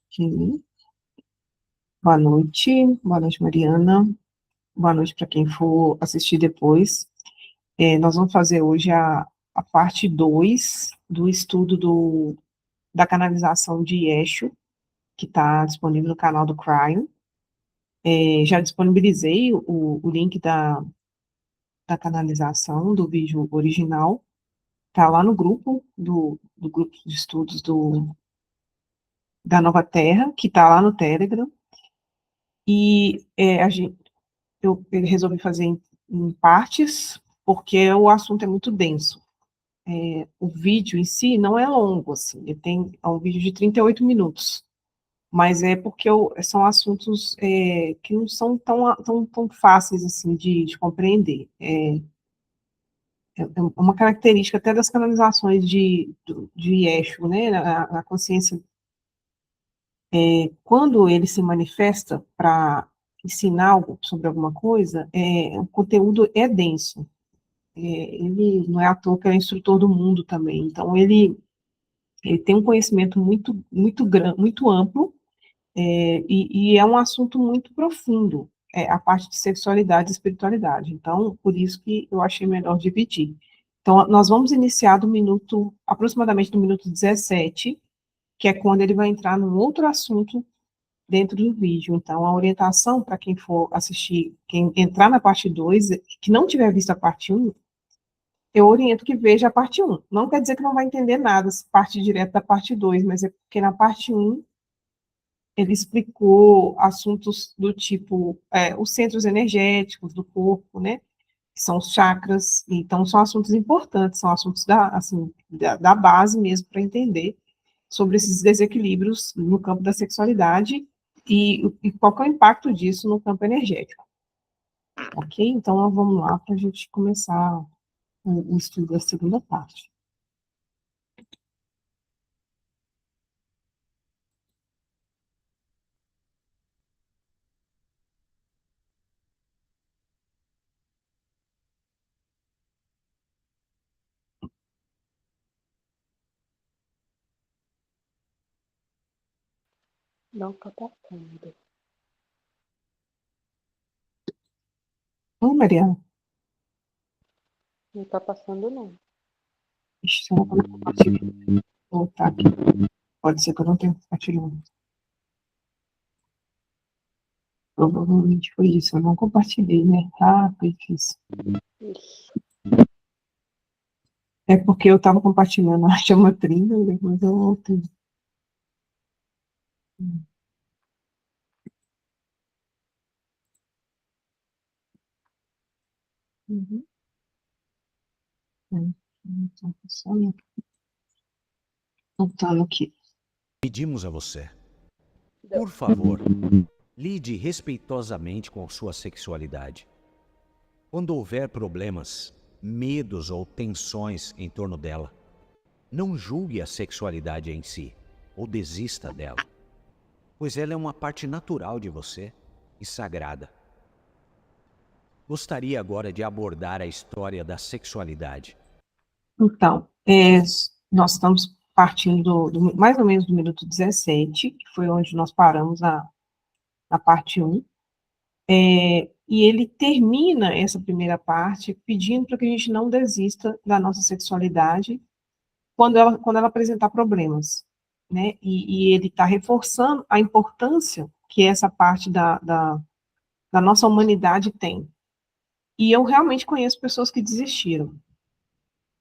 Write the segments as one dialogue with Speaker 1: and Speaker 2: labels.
Speaker 1: Ok. Boa noite, Mariana. Boa noite para quem for assistir depois. Nós vamos fazer hoje a parte 2 do estudo da canalização de Escho, que está disponível no canal do Cryon. Já disponibilizei o link da canalização do vídeo original, está lá no grupo do grupo de estudos da Nova Terra, que está lá no Telegram. E eu resolvi fazer em partes, porque o assunto é muito denso. O vídeo em si não é longo, assim, é um vídeo de 38 minutos, mas é porque são assuntos que não são tão fáceis, assim, de compreender. É uma característica até das canalizações de Escho, né, a consciência, quando ele se manifesta para ensinar algo sobre alguma coisa, o conteúdo é denso. Ele não é à toa que é instrutor do mundo também, então ele tem um conhecimento muito amplo, e é um assunto muito profundo, a parte de sexualidade e espiritualidade, então, por isso que eu achei melhor dividir. Então, nós vamos iniciar aproximadamente do minuto 17, que é quando ele vai entrar num outro assunto dentro do vídeo. Então, a orientação para quem for assistir, quem entrar na parte 2, que não tiver visto a parte 1, eu oriento que veja a parte 1. Não quer dizer que não vai entender nada se partir direto da parte 2, mas é porque na parte 1 ele explicou assuntos do tipo os centros energéticos do corpo, né? Que são os chakras. Então, são assuntos importantes, são assuntos da base mesmo para entender sobre esses desequilíbrios no campo da sexualidade e qual que é o impacto disso no campo energético. Ok? Então, vamos lá para a gente começar o estudo da segunda parte.
Speaker 2: Não tá passando.
Speaker 1: Oi, Mariana.
Speaker 2: Não tá passando, não.
Speaker 1: Ixi, será que eu não compartilhei? Vou voltar aqui. Pode ser que eu não tenha compartilhado. Provavelmente foi isso. Eu não compartilhei, né? Ah, foi isso.
Speaker 2: Ixi.
Speaker 1: É porque eu estava compartilhando a chama trina e depois eu voltei. Uhum. Então, só voltando aqui.
Speaker 3: Pedimos a você,
Speaker 2: Deu.
Speaker 3: por favor, lide respeitosamente com sua sexualidade. Quando houver problemas, medos ou tensões em torno dela, não julgue a sexualidade em si, ou desista dela, pois ela é uma parte natural de você e sagrada. Gostaria agora de abordar a história da sexualidade.
Speaker 1: Então, nós estamos partindo mais ou menos do minuto 17, que foi onde nós paramos na parte 1. E ele termina essa primeira parte pedindo para que a gente não desista da nossa sexualidade quando ela apresentar problemas, né? E ele está reforçando a importância que essa parte da nossa humanidade tem. E eu realmente conheço pessoas que desistiram,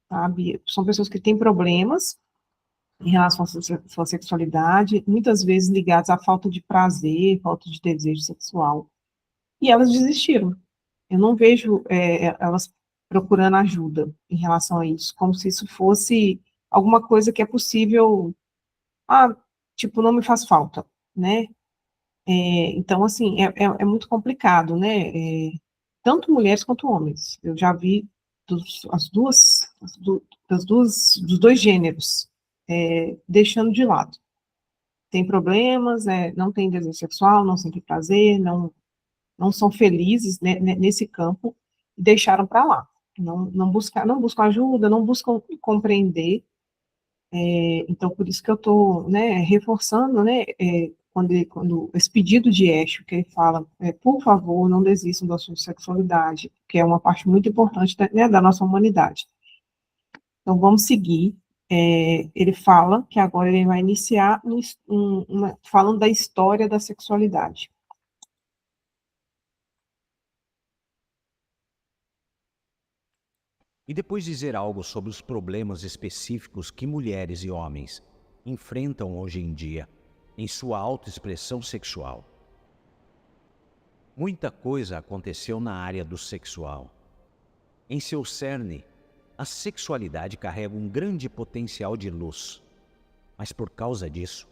Speaker 1: sabe? São pessoas que têm problemas em relação à sua sexualidade, muitas vezes ligados à falta de prazer, falta de desejo sexual, e elas desistiram. Eu não vejo elas procurando ajuda em relação a isso, como se isso fosse alguma coisa que é possível, tipo, não me faz falta, né? Então, assim, é muito complicado, né? Tanto mulheres quanto homens. Eu já vi dos dois gêneros, deixando de lado. Tem problemas, não tem desejo sexual, não sentem prazer, não são felizes, né, nesse campo, e deixaram para lá. Não buscam ajuda, não buscam compreender Então, por isso que eu estou, né, reforçando, né, quando esse pedido de Esho, que ele fala, por favor, não desistam da sua sexualidade, que é uma parte muito importante, né, da nossa humanidade. Então, vamos seguir. Ele fala que agora ele vai iniciar falando da história da sexualidade.
Speaker 3: E depois dizer algo sobre os problemas específicos que mulheres e homens enfrentam hoje em dia em sua autoexpressão sexual. Muita coisa aconteceu na área do sexual. Em seu cerne, a sexualidade carrega um grande potencial de luz, mas por causa disso,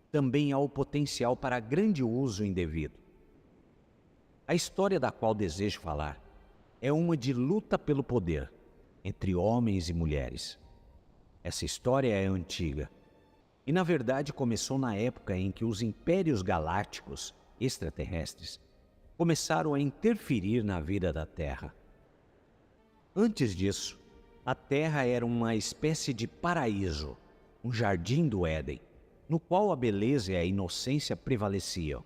Speaker 3: também há o potencial para grande uso indevido. A história da qual desejo falar é uma de luta pelo poder entre homens e mulheres. Essa história é antiga e, na verdade, começou na época em que os impérios galácticos extraterrestres começaram a interferir na vida da Terra. Antes disso, a Terra era uma espécie de paraíso, um jardim do Éden, no qual a beleza e a inocência prevaleciam.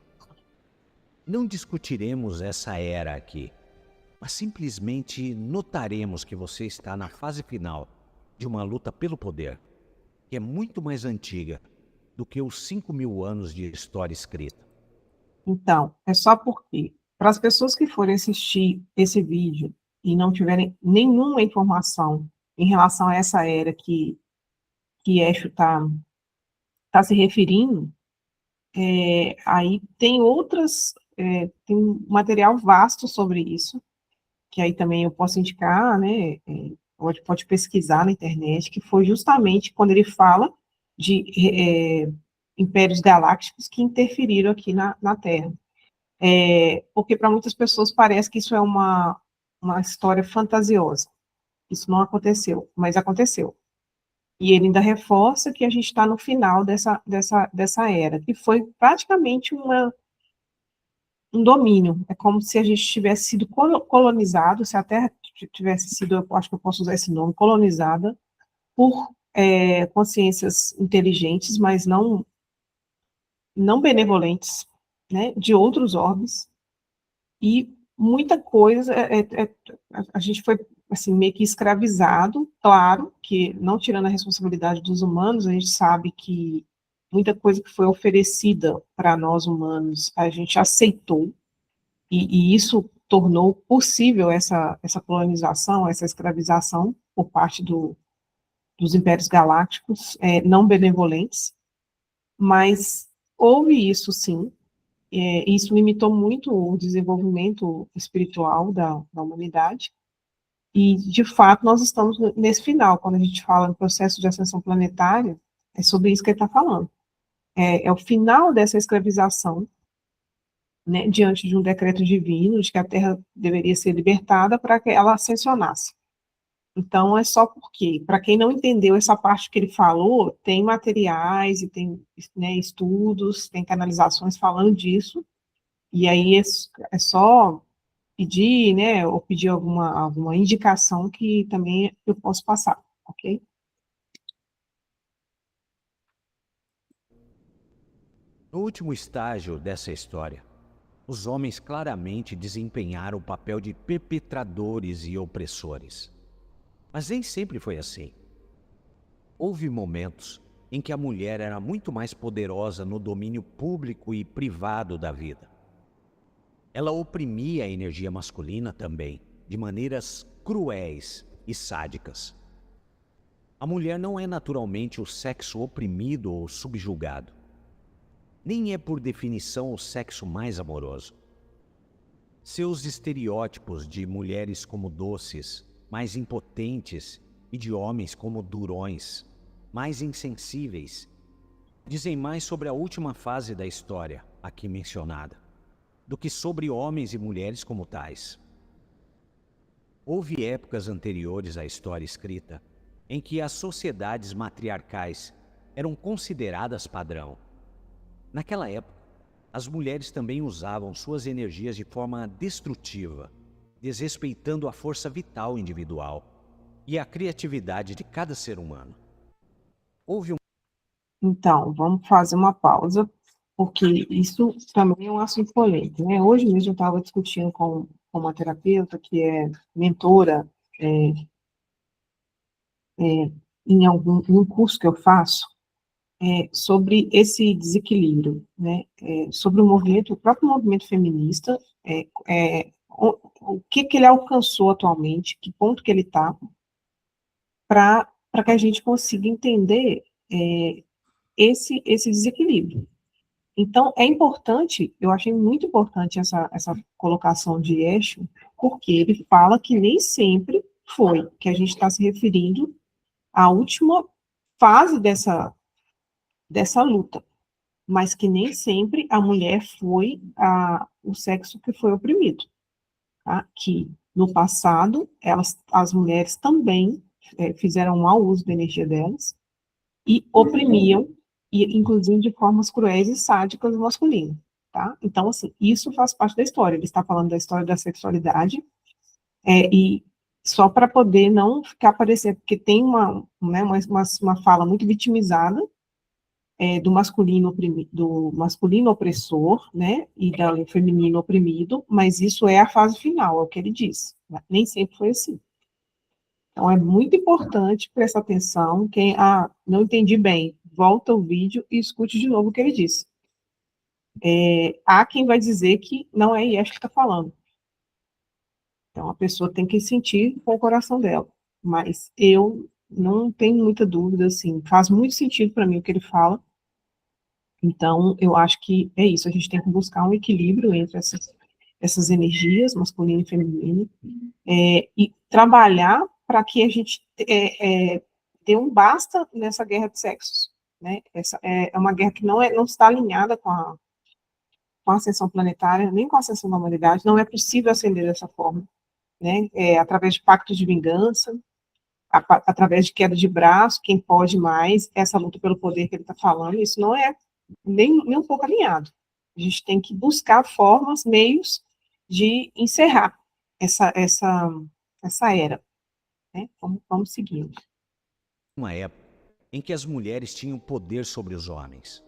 Speaker 3: Não discutiremos essa era aqui, mas simplesmente notaremos que você está na fase final de uma luta pelo poder, que é muito mais antiga do que os 5.000 anos de história escrita.
Speaker 1: Então, é só porque, para as pessoas que forem assistir esse vídeo e não tiverem nenhuma informação em relação a essa era que Esho está se referindo, aí tem tem um material vasto sobre isso, que aí também eu posso indicar, né, pode pesquisar na internet, que foi justamente quando ele fala de impérios galácticos que interferiram aqui na Terra. Porque para muitas pessoas parece que isso é uma história fantasiosa. Isso não aconteceu, mas aconteceu. E ele ainda reforça que a gente está no final dessa era, que foi praticamente um domínio. É como se a gente tivesse sido colonizado, se a Terra tivesse sido, eu acho que eu posso usar esse nome, colonizada por consciências inteligentes, mas não benevolentes, né, de outros orbes, e muita coisa, a gente foi assim, meio que escravizado, claro, que não tirando a responsabilidade dos humanos, a gente sabe que muita coisa que foi oferecida para nós humanos, a gente aceitou, e isso tornou possível essa colonização, essa escravização por parte dos impérios galácticos não benevolentes, mas houve isso sim, isso limitou muito o desenvolvimento espiritual da humanidade, e, de fato, nós estamos nesse final, quando a gente fala no processo de ascensão planetária, é sobre isso que ele está falando. É o final dessa escravização, né, diante de um decreto divino, de que a Terra deveria ser libertada para que ela ascensionasse. Então, é só porque, para quem não entendeu essa parte que ele falou, tem materiais e tem, né, estudos, tem canalizações falando disso, e aí é só pedir, né, ou pedir alguma indicação que também eu posso passar, ok?
Speaker 3: No último estágio dessa história, os homens claramente desempenharam o papel de perpetradores e opressores. Mas nem sempre foi assim. Houve momentos em que a mulher era muito mais poderosa no domínio público e privado da vida. Ela oprimia a energia masculina também, de maneiras cruéis e sádicas. A mulher não é naturalmente o sexo oprimido ou subjugado. Nem é por definição o sexo mais amoroso. Seus estereótipos de mulheres como doces, mais impotentes, e de homens como durões, mais insensíveis, dizem mais sobre a última fase da história, aqui mencionada, do que sobre homens e mulheres como tais. Houve épocas anteriores à história escrita em que as sociedades matriarcais eram consideradas padrão. Naquela época, as mulheres também usavam suas energias de forma destrutiva, desrespeitando a força vital individual e a criatividade de cada ser humano. houve um
Speaker 1: Então, vamos fazer uma pausa, porque isso também é um assunto polêmico, né? Hoje mesmo eu estava discutindo com uma terapeuta que é mentora é, em um curso que eu faço, sobre esse desequilíbrio, né? Sobre o próprio movimento feminista, o que ele alcançou atualmente, que ponto que ele está, para que a gente consiga entender esse desequilíbrio. Então, é importante, eu achei muito importante essa colocação de eixo, porque ele fala que nem sempre foi, que a gente está se referindo à última fase dessa luta, mas que nem sempre a mulher foi o sexo que foi oprimido, tá? Que no passado, as mulheres também fizeram mau uso da energia delas e oprimiam, e inclusive de formas cruéis e sádicas o masculino, tá? Então, assim, isso faz parte da história. Ele está falando da história da sexualidade, e só para poder não ficar parecendo, porque tem uma fala muito vitimizada do masculino opressor, né, e do feminino oprimido, mas isso é a fase final, é o que ele diz. Né? Nem sempre foi assim. Então, é muito importante prestar atenção. Quem, não entendi bem, volta o vídeo e escute de novo o que ele disse. Há quem vai dizer que não é Yesh que está falando. Então, a pessoa tem que sentir com o coração dela. Mas eu não tenho muita dúvida, assim, faz muito sentido para mim o que ele fala. Então, eu acho que é isso, a gente tem que buscar um equilíbrio entre essas energias, masculino e feminino, e trabalhar para que a gente dê um basta nessa guerra de sexos. Né? Essa é uma guerra que não está alinhada com a ascensão planetária, nem com a ascensão da humanidade, não é possível ascender dessa forma. Né? Através de pactos de vingança, através de queda de braço, quem pode mais, essa luta pelo poder que ele está falando, isso não é nem um pouco alinhado. A gente tem que buscar formas, meios de encerrar essa era. Né? Vamos seguindo.
Speaker 3: uma época em que as mulheres tinham poder sobre os homens.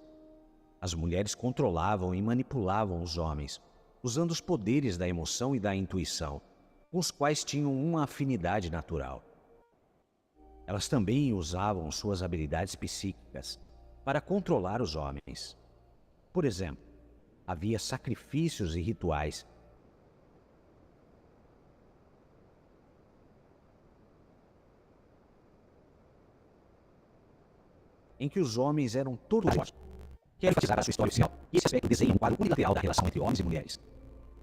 Speaker 3: As mulheres controlavam e manipulavam os homens, usando os poderes da emoção e da intuição, com os quais tinham uma afinidade natural. Elas também usavam suas habilidades psíquicas para controlar os homens. Por exemplo, havia sacrifícios e rituais em que os homens eram torturados. Quero enfatizar a sua história oficial, e esse aspecto desenha um quadro unilateral da relação entre homens e mulheres.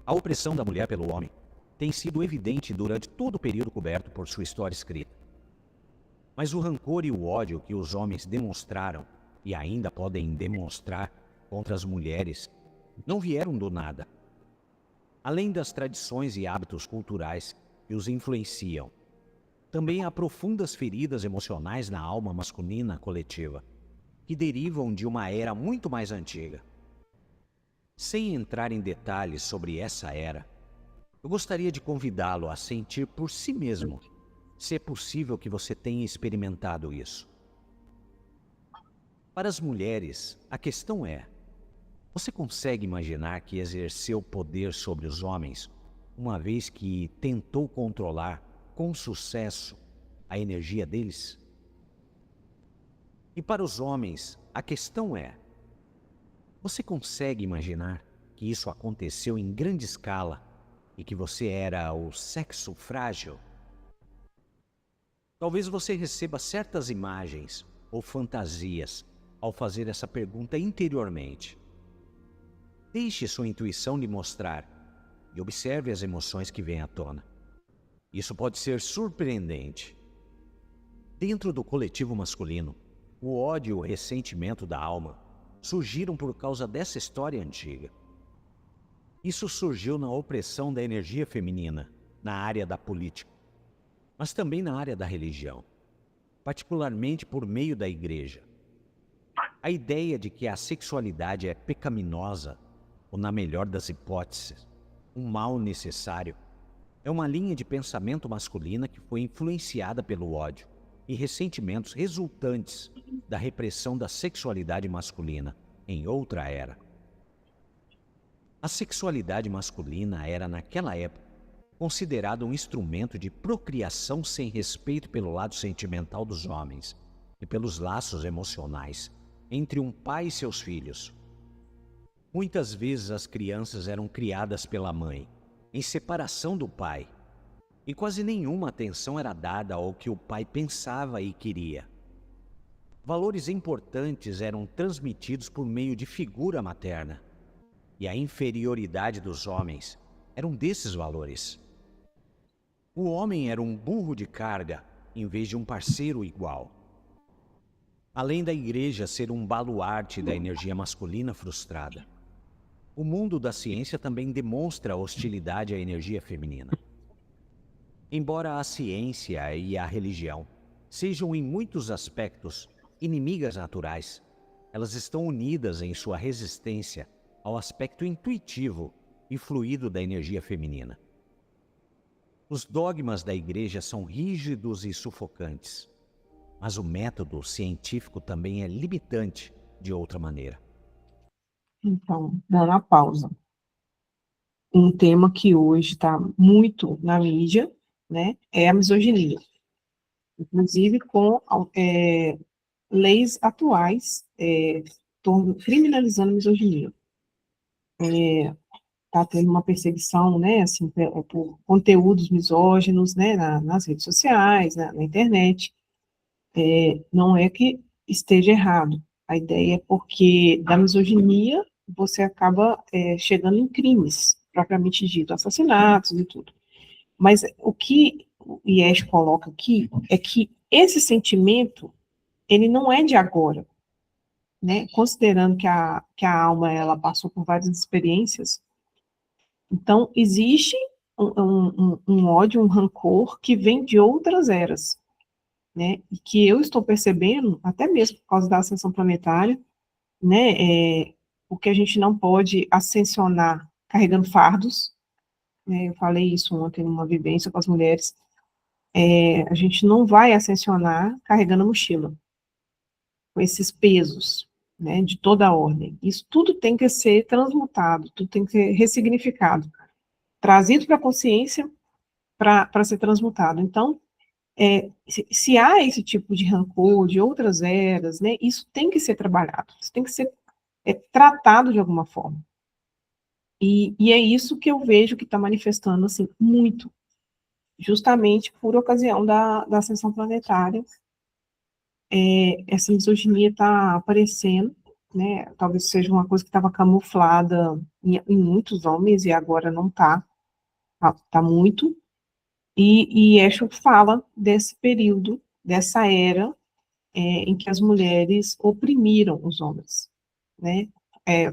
Speaker 3: A opressão da mulher pelo homem tem sido evidente durante todo o período coberto por sua história escrita. Mas o rancor e o ódio que os homens demonstraram, e ainda podem demonstrar, contra as mulheres, não vieram do nada. Além das tradições e hábitos culturais que os influenciam, também há profundas feridas emocionais na alma masculina coletiva, que derivam de uma era muito mais antiga. Sem entrar em detalhes sobre essa era, eu gostaria de convidá-lo a sentir por si mesmo, se é possível que você tenha experimentado isso. Para as mulheres, a questão é: você consegue imaginar que exerceu poder sobre os homens, uma vez que tentou controlar, com sucesso, a energia deles? E para os homens, a questão é: você consegue imaginar que isso aconteceu em grande escala e que você era o sexo frágil? Talvez você receba certas imagens ou fantasias ao fazer essa pergunta interiormente. Deixe sua intuição lhe mostrar e observe as emoções que vêm à tona. Isso pode ser surpreendente. Dentro do coletivo masculino, o ódio e o ressentimento da alma surgiram por causa dessa história antiga. Isso surgiu na opressão da energia feminina, na área da política, mas também na área da religião, particularmente por meio da igreja. A ideia de que a sexualidade é pecaminosa, ou na melhor das hipóteses, um mal necessário, é uma linha de pensamento masculina que foi influenciada pelo ódio, e ressentimentos resultantes da repressão da sexualidade masculina em outra era. A sexualidade masculina era, naquela época, considerada um instrumento de procriação sem respeito pelo lado sentimental dos homens e pelos laços emocionais entre um pai e seus filhos. Muitas vezes as crianças eram criadas pela mãe, em separação do pai, e quase nenhuma atenção era dada ao que o pai pensava e queria. Valores importantes eram transmitidos por meio de figura materna, e a inferioridade dos homens era um desses valores. O homem era um burro de carga em vez de um parceiro igual. Além da igreja ser um baluarte da energia masculina frustrada, o mundo da ciência também demonstra hostilidade à energia feminina. Embora a ciência e a religião sejam em muitos aspectos inimigas naturais, elas estão unidas em sua resistência ao aspecto intuitivo e fluido da energia feminina. Os dogmas da igreja são rígidos e sufocantes, mas o método científico também é limitante de outra maneira.
Speaker 1: Então, dando a pausa. Um tema que hoje está muito na mídia, né, é a misoginia. Inclusive com leis atuais criminalizando a misoginia. Está tendo uma perseguição, né, assim, por conteúdos misóginos, né, nas redes sociais, na internet. Não é que esteja errado. A ideia é porque da misoginia você acaba chegando em crimes, propriamente dito, assassinatos e tudo. Mas o que o IES coloca aqui é que esse sentimento, ele não é de agora, né? Considerando que a alma, ela passou por várias experiências, então existe um ódio, um rancor que vem de outras eras, né? E que eu estou percebendo, até mesmo por causa da ascensão planetária, né? Porque a gente não pode ascensionar carregando fardos, né? Eu falei isso ontem numa vivência com as mulheres. A gente não vai ascensionar carregando mochila, com esses pesos, né, de toda a ordem. Isso tudo tem que ser transmutado, tudo tem que ser ressignificado, trazido para a consciência para ser transmutado. Então, se há esse tipo de rancor de outras eras, né, isso tem que ser trabalhado, isso tem que ser tratado de alguma forma. E é isso que eu vejo que está manifestando, assim, muito, justamente por ocasião da ascensão planetária. Essa misoginia está aparecendo, né? Talvez seja uma coisa que estava camuflada em muitos homens e agora não está, tá muito. E Escher fala desse período, dessa era em que as mulheres oprimiram os homens, né?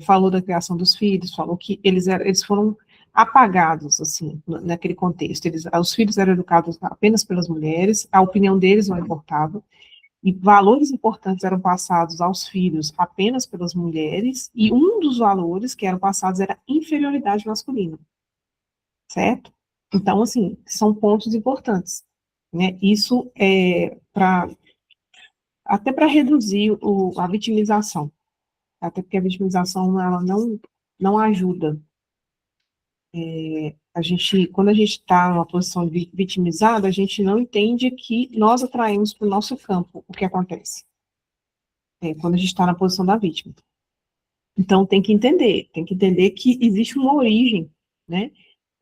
Speaker 1: Falou da criação dos filhos, falou que eles foram apagados, assim, naquele contexto. Os filhos eram educados apenas pelas mulheres, a opinião deles não importava, e valores importantes eram passados aos filhos apenas pelas mulheres, e um dos valores que eram passados era inferioridade masculina, certo? Então, assim, são pontos importantes, né? Isso até para reduzir a vitimização, até porque a vitimização, ela não ajuda. Quando a gente está numa posição vitimizada, a gente não entende que nós atraímos para o nosso campo o que acontece. Quando a gente está na posição da vítima. Então, tem que entender que existe uma origem, né?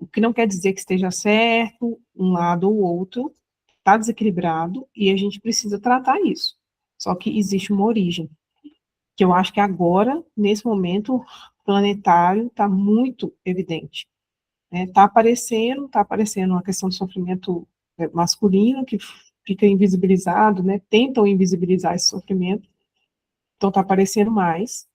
Speaker 1: O que não quer dizer que esteja certo, um lado ou outro, está desequilibrado, e a gente precisa tratar isso. Só que existe uma origem, que eu acho que agora, nesse momento planetário, está muito evidente. Está aparecendo uma questão de sofrimento masculino, que fica invisibilizado, né? Tentam invisibilizar esse sofrimento, então está aparecendo mais,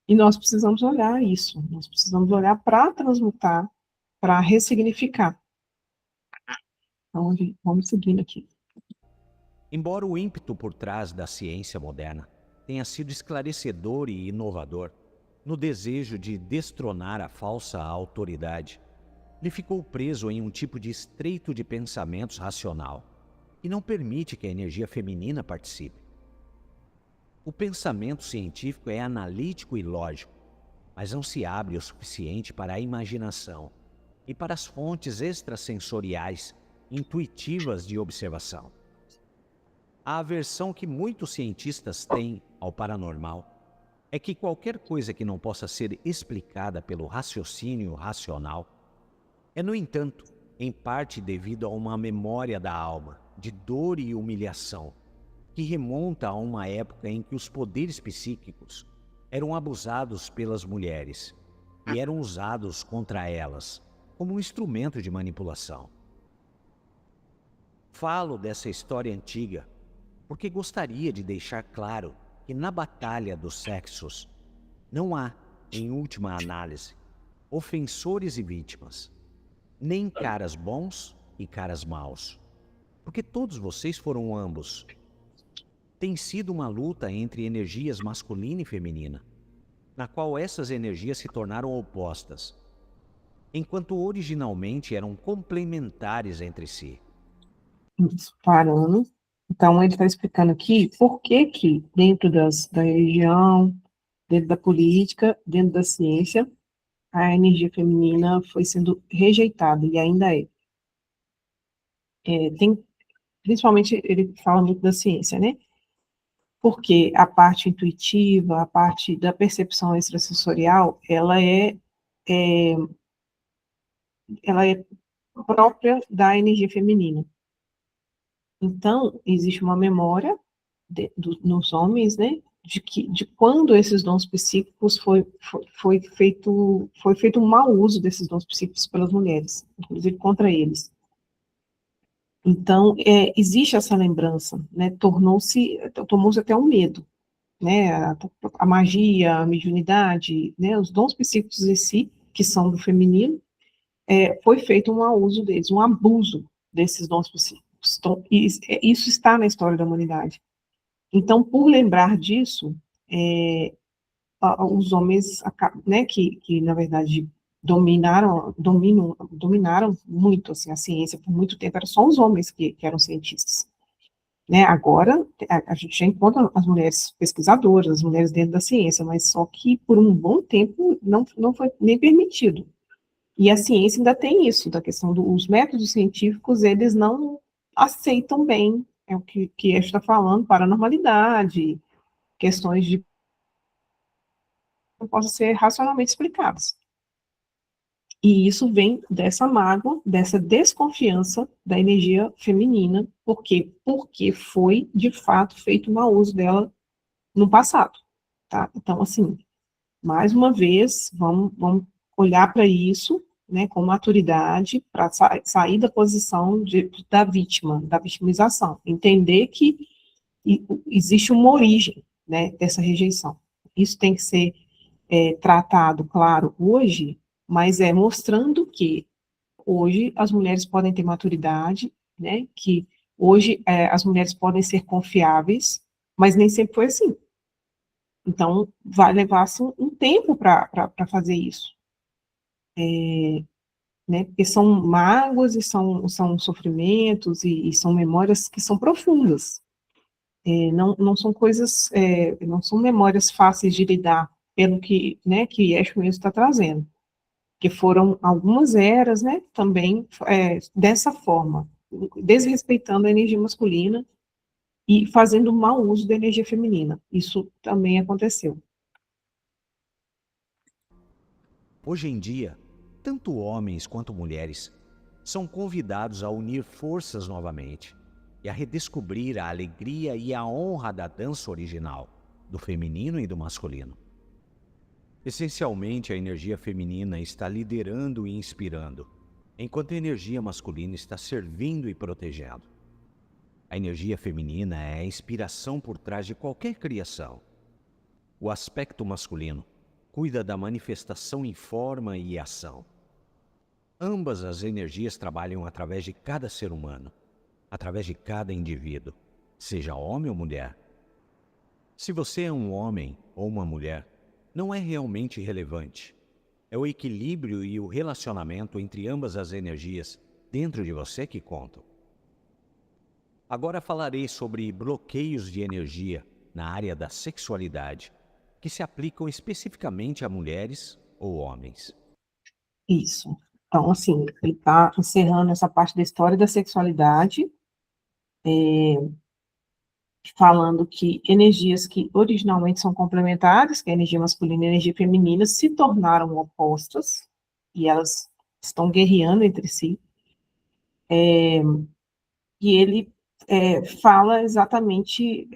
Speaker 1: e nós precisamos olhar isso, nós precisamos olhar para transmutar, para ressignificar. Então, vamos seguindo aqui.
Speaker 3: Embora o ímpeto por trás da ciência moderna tenha sido esclarecedor e inovador, no desejo de destronar a falsa autoridade, ele ficou preso em um tipo de estreito de pensamentos racional, e não permite que a energia feminina participe. O pensamento científico é analítico e lógico, mas não se abre o suficiente para a imaginação e para as fontes extrasensoriais intuitivas de observação. A aversão que muitos cientistas têm ao paranormal é que qualquer coisa que não possa ser explicada pelo raciocínio racional é, no entanto, em parte devido a uma memória da alma, de dor e humilhação, que remonta a uma época em que os poderes psíquicos eram abusados pelas mulheres e eram usados contra elas como um instrumento de manipulação. Falo dessa história antiga porque gostaria de deixar claro que na batalha dos sexos não há, em última análise, ofensores e vítimas, nem caras bons e caras maus, porque todos vocês foram ambos. Tem sido uma luta entre energias masculina e feminina, na qual essas energias se tornaram opostas, enquanto originalmente eram complementares entre si.
Speaker 1: Parando. Então, ele está explicando aqui por que que dentro da religião, dentro da política, dentro da ciência, a energia feminina foi sendo rejeitada, e ainda é. Principalmente, ele fala muito da ciência, né? Porque a parte intuitiva, a parte da percepção extrasensorial, é, ela é própria da energia feminina. Então, existe uma memória nos homens, né, de quando esses dons psíquicos foi feito um mau uso desses dons psíquicos pelas mulheres, inclusive contra eles. Então, existe essa lembrança, né, tomou-se até um medo, né, a magia, a mediunidade, né, os dons psíquicos em si, que são do feminino, foi feito um mau uso deles, um abuso desses dons psíquicos. Então, isso está na história da humanidade. Então, por lembrar disso, os homens, né, que na verdade dominaram muito assim, a ciência por muito tempo, eram só os homens que eram cientistas. Né? Agora, a gente já encontra as mulheres pesquisadoras, as mulheres dentro da ciência, mas só que por um bom tempo não foi nem permitido. E a ciência ainda tem isso, da questão dos métodos científicos, eles não aceitam bem, é o que a gente está falando, paranormalidade, questões de não possam ser racionalmente explicadas. E isso vem dessa mágoa, dessa desconfiança da energia feminina, porque foi, de fato, feito um mau uso dela no passado, tá? Então, assim, mais uma vez, vamos olhar para isso, né, com maturidade, para sair da posição da vítima, da vitimização, entender que existe uma origem, né, dessa rejeição. Isso tem que ser tratado, claro, hoje, mas mostrando que hoje as mulheres podem ter maturidade, né, que hoje as mulheres podem ser confiáveis, mas nem sempre foi assim. Então, vai levar assim, um tempo para fazer isso. Né, porque são mágoas e são sofrimentos e são memórias que são profundas. Não são coisas, não são memórias fáceis de lidar, pelo que, né, que Esho mesmo está trazendo. Que foram algumas eras, né, também dessa forma, desrespeitando a energia masculina e fazendo mau uso da energia feminina. Isso também aconteceu.
Speaker 3: Hoje em dia, tanto homens quanto mulheres são convidados a unir forças novamente e a redescobrir a alegria e a honra da dança original, do feminino e do masculino. Essencialmente, a energia feminina está liderando e inspirando, enquanto a energia masculina está servindo e protegendo. A energia feminina é a inspiração por trás de qualquer criação. O aspecto masculino cuida da manifestação em forma e ação. Ambas as energias trabalham através de cada ser humano, através de cada indivíduo, seja homem ou mulher. Se você é um homem ou uma mulher, não é realmente relevante. É o equilíbrio e o relacionamento entre ambas as energias dentro de você que contam. Agora falarei sobre bloqueios de energia na área da sexualidade, que se aplicam especificamente a mulheres ou homens.
Speaker 1: Isso. Então, assim, ele está encerrando essa parte da história da sexualidade, falando que energias que originalmente são complementares, que é a energia masculina e a energia feminina, se tornaram opostas, e elas estão guerreando entre si. E ele fala exatamente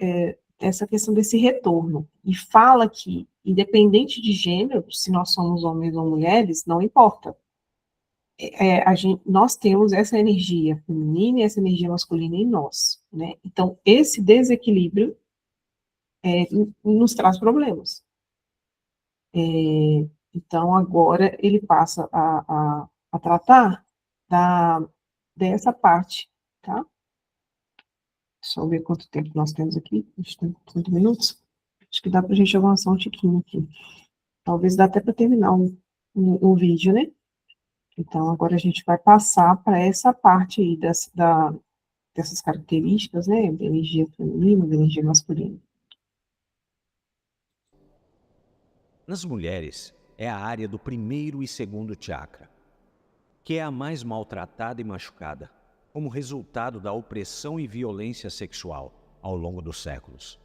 Speaker 1: essa questão desse retorno, e fala que, independente de gênero, se nós somos homens ou mulheres, não importa. Nós temos essa energia feminina e essa energia masculina em nós, né? Então, esse desequilíbrio nos traz problemas. Então, agora ele passa a tratar dessa parte, tá? Deixa eu ver quanto tempo nós temos aqui. Acho que tem 30 minutos. Acho que dá para a gente avançar um tiquinho aqui. Talvez dá até para terminar o vídeo, né? Então, agora a gente vai passar para essa parte aí dessas características, né? Da energia feminina, da energia masculina.
Speaker 3: Nas mulheres, é a área do primeiro e segundo chakra, que é a mais maltratada e machucada, como resultado da opressão e violência sexual ao longo dos séculos.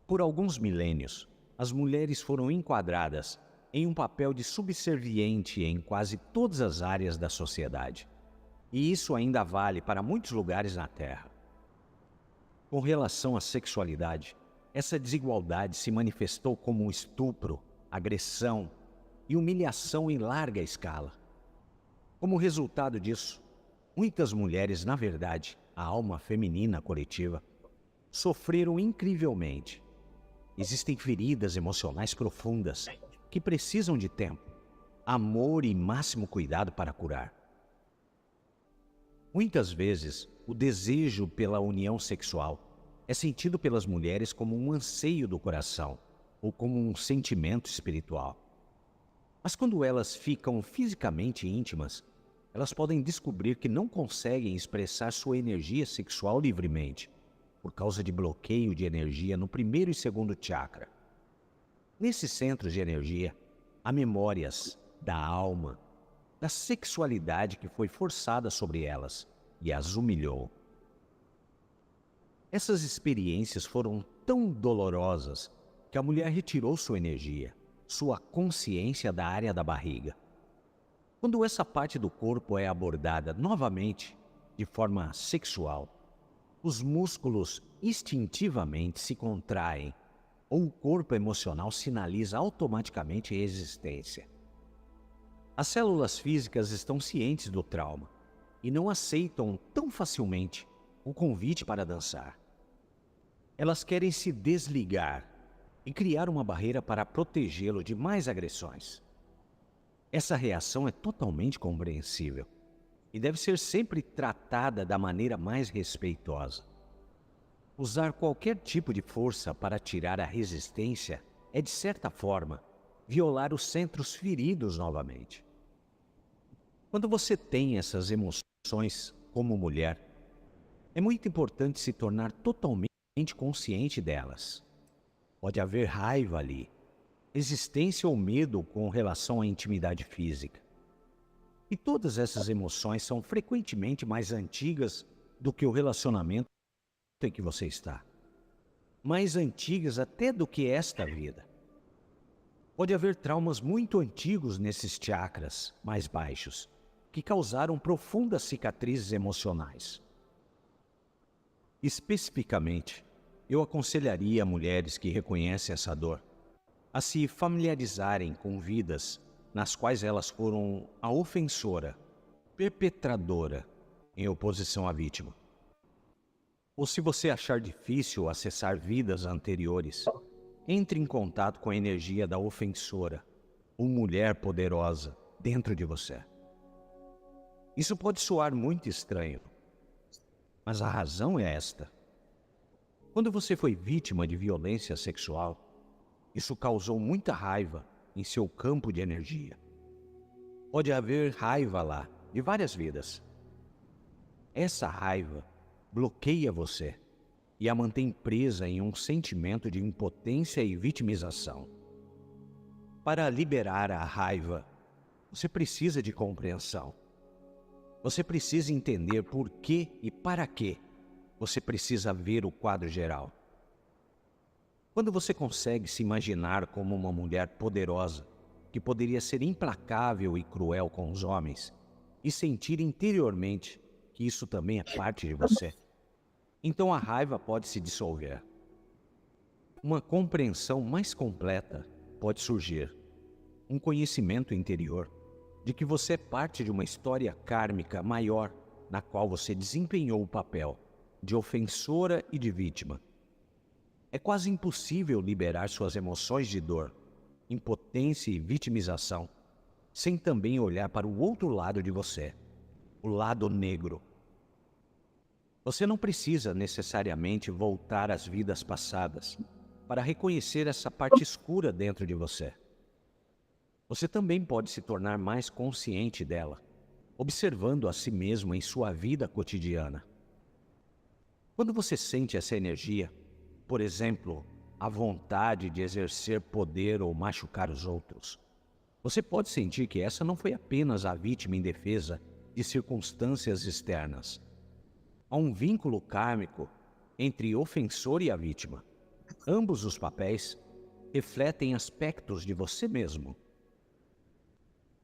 Speaker 3: Por alguns milênios, as mulheres foram enquadradas em um papel de subserviente em quase todas as áreas da sociedade. E isso ainda vale para muitos lugares na Terra. Com relação à sexualidade, essa desigualdade se manifestou como estupro, agressão e humilhação em larga escala. Como resultado disso, muitas mulheres, na verdade, a alma feminina coletiva, sofreram incrivelmente. Existem feridas emocionais profundas que precisam de tempo, amor e máximo cuidado para curar. Muitas vezes, o desejo pela união sexual é sentido pelas mulheres como um anseio do coração ou como um sentimento espiritual. Mas quando elas ficam fisicamente íntimas, elas podem descobrir que não conseguem expressar sua energia sexual livremente, por causa de bloqueio de energia no primeiro e segundo chakra. Nesses centros de energia, há memórias da alma, da sexualidade que foi forçada sobre elas e as humilhou. Essas experiências foram tão dolorosas que a mulher retirou sua energia, sua consciência da área da barriga. Quando essa parte do corpo é abordada novamente de forma sexual, os músculos instintivamente se contraem ou o corpo emocional sinaliza automaticamente a existência. As células físicas estão cientes do trauma e não aceitam tão facilmente o convite para dançar. Elas querem se desligar e criar uma barreira para protegê-lo de mais agressões. Essa reação é totalmente compreensível e deve ser sempre tratada da maneira mais respeitosa. Usar qualquer tipo de força para tirar a resistência é, de certa forma, violar os centros feridos novamente. Quando você tem essas emoções como mulher, é muito importante se tornar totalmente consciente delas. Pode haver raiva ali, resistência ou medo com relação à intimidade física. E todas essas emoções são frequentemente mais antigas do que o relacionamento em que você está. Mais antigas até do que esta vida. Pode haver traumas muito antigos nesses chakras mais baixos, que causaram profundas cicatrizes emocionais. Especificamente, eu aconselharia mulheres que reconhecem essa dor a se familiarizarem com vidas nas quais elas foram a ofensora, perpetradora, em oposição à vítima. Ou se você achar difícil acessar vidas anteriores, entre em contato com a energia da ofensora, uma mulher poderosa dentro de você. Isso pode soar muito estranho, mas a razão é esta. Quando você foi vítima de violência sexual, isso causou muita raiva em seu campo de energia. Pode haver raiva lá, de várias vidas. Essa raiva bloqueia você e a mantém presa em um sentimento de impotência e vitimização. Para liberar a raiva, você precisa de compreensão. Você precisa entender por que e para quê. Você precisa ver o quadro geral. Quando você consegue se imaginar como uma mulher poderosa, que poderia ser implacável e cruel com os homens, e sentir interiormente que isso também é parte de você, então a raiva pode se dissolver. Uma compreensão mais completa pode surgir. Um conhecimento interior de que você é parte de uma história kármica maior na qual você desempenhou o papel de ofensora e de vítima. É quase impossível liberar suas emoções de dor, impotência e vitimização sem também olhar para o outro lado de você, o lado negro. Você não precisa necessariamente voltar às vidas passadas para reconhecer essa parte escura dentro de você. Você também pode se tornar mais consciente dela, observando a si mesmo em sua vida cotidiana. Quando você sente essa energia, por exemplo, a vontade de exercer poder ou machucar os outros, você pode sentir que essa não foi apenas a vítima indefesa de circunstâncias externas. Há um vínculo kármico entre o ofensor e a vítima. Ambos os papéis refletem aspectos de você mesmo.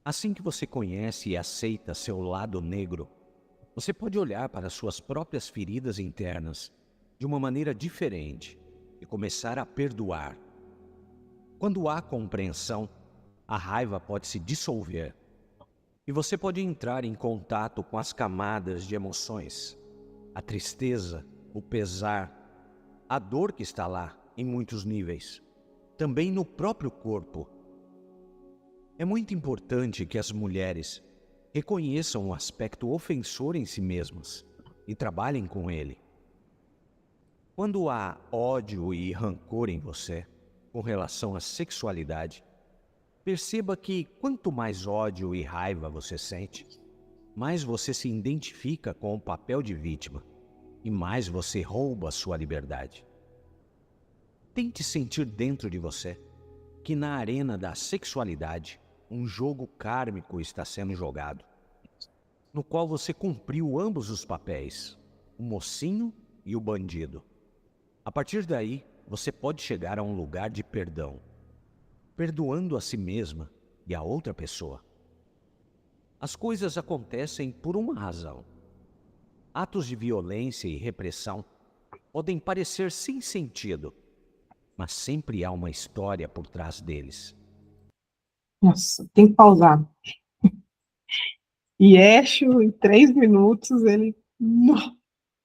Speaker 3: Assim que você conhece e aceita seu lado negro, você pode olhar para suas próprias feridas internas de uma maneira diferente e começar a perdoar. Quando há compreensão, a raiva pode se dissolver e você pode entrar em contato com as camadas de emoções, a tristeza, o pesar, a dor que está lá em muitos níveis, também no próprio corpo. É muito importante que as mulheres reconheçam o aspecto ofensor em si mesmas e trabalhem com ele. Quando há ódio e rancor em você com relação à sexualidade, perceba que quanto mais ódio e raiva você sente, mais você se identifica com o papel de vítima e mais você rouba sua liberdade. Tente sentir dentro de você que na arena da sexualidade, um jogo kármico está sendo jogado, no qual você cumpriu ambos os papéis, o mocinho e o bandido. A partir daí, você pode chegar a um lugar de perdão, perdoando a si mesma e a outra pessoa. As coisas acontecem por uma razão. Atos de violência e repressão podem parecer sem sentido, mas sempre há uma história por trás deles.
Speaker 1: Nossa, tem que pausar. E Escho, em 3 minutos, ele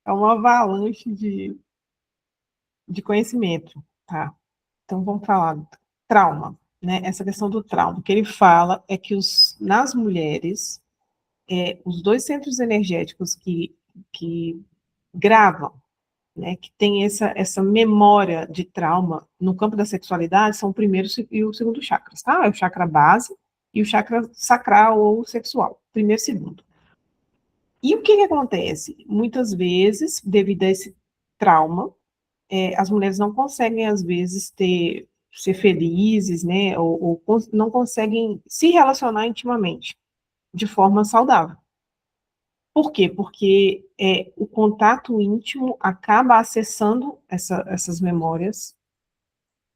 Speaker 1: é uma avalanche de conhecimento, tá? Então, vamos falar do trauma, né? Essa questão do trauma. O que ele fala é que nas mulheres, os 2 centros energéticos que gravam, né, que tem essa memória de trauma no campo da sexualidade, são o primeiro e o segundo chakras, tá? É o chakra base e o chakra sacral ou sexual, primeiro e segundo. E o que acontece? Muitas vezes, devido a esse trauma, as mulheres não conseguem, às vezes, ser felizes, né, ou não conseguem se relacionar intimamente, de forma saudável. Por quê? Porque o contato íntimo acaba acessando essas memórias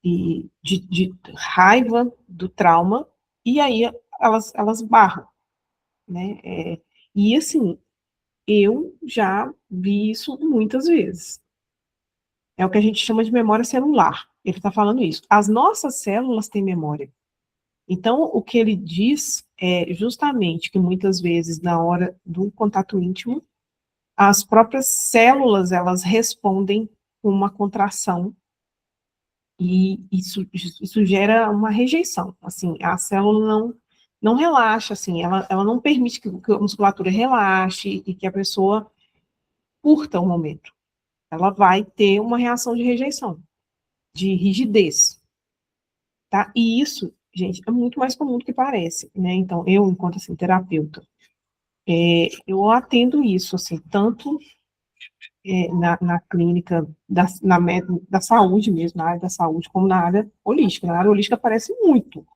Speaker 1: de raiva do trauma, e aí elas barram, né? E assim, eu já vi isso muitas vezes. É o que a gente chama de memória celular. Ele está falando isso. As nossas células têm memória. Então, o que ele diz é justamente que muitas vezes, na hora do contato íntimo, as próprias células, elas respondem com uma contração, e isso gera uma rejeição. Assim, a célula não relaxa, assim, ela não permite que a musculatura relaxe e que a pessoa curta o momento. Ela vai ter uma reação de rejeição, de rigidez, tá? E isso, gente, é muito mais comum do que parece, né? Então, eu, enquanto, assim, terapeuta, eu atendo isso, assim, tanto na clínica da saúde mesmo, na área da saúde, como na área holística. Na área holística aparece muito,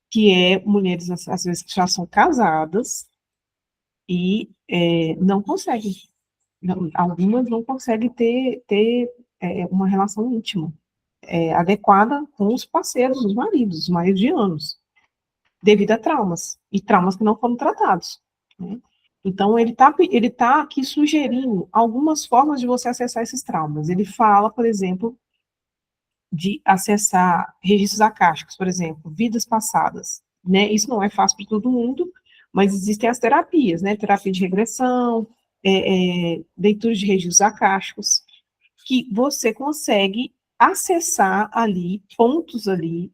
Speaker 1: que é mulheres, às vezes, que já são casadas e não conseguem, algumas não conseguem ter uma relação íntima adequada com os parceiros, os maridos de anos, devido a traumas, e traumas que não foram tratados, né? Então, ele tá aqui sugerindo algumas formas de você acessar esses traumas. Ele fala, por exemplo, de acessar registros acásticos, por exemplo, vidas passadas, né? Isso não é fácil para todo mundo, mas existem as terapias, né? Terapia de regressão, leitura de registros acásticos, que você consegue acessar ali, pontos ali,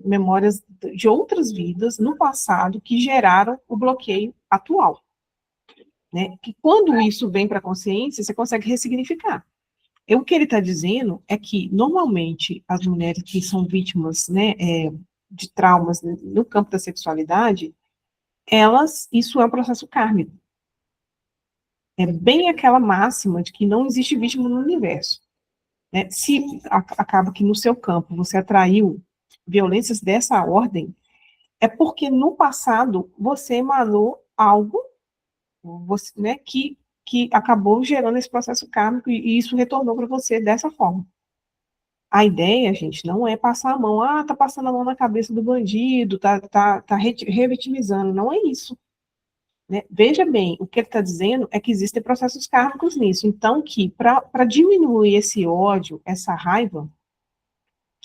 Speaker 1: memórias de outras vidas no passado que geraram o bloqueio atual, né? Que quando isso vem para a consciência, você consegue ressignificar. O que ele está dizendo é que, normalmente, as mulheres que são vítimas, né, de traumas no campo da sexualidade, isso é um processo kármico. É bem aquela máxima de que não existe vítima no universo, né? Se acaba que no seu campo você atraiu violências dessa ordem, é porque no passado você emanou algo, né, que acabou gerando esse processo kármico e isso retornou para você dessa forma. A ideia, gente, não é passar a mão, tá passando a mão na cabeça do bandido, tá revitimizando, não é isso, né? Veja bem, o que ele está dizendo é que existem processos kármicos nisso, então que para diminuir esse ódio, essa raiva,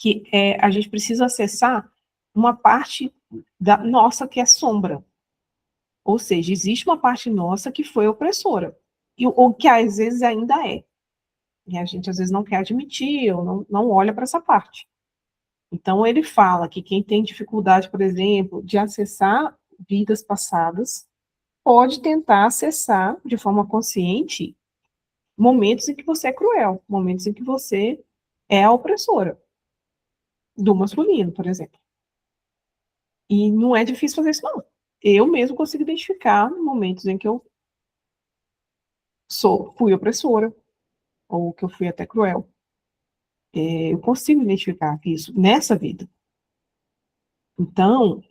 Speaker 1: que a gente precisa acessar uma parte da nossa que é sombra, ou seja, existe uma parte nossa que foi opressora, ou que às vezes ainda é, e a gente às vezes não quer admitir, ou não olha para essa parte. Então, ele fala que quem tem dificuldade, por exemplo, de acessar vidas passadas, pode tentar acessar de forma consciente momentos em que você é cruel, momentos em que você é a opressora, do masculino, por exemplo. E não é difícil fazer isso, não. Eu mesmo consigo identificar momentos em que eu fui opressora, ou que eu fui até cruel. Eu consigo identificar isso nessa vida. Então,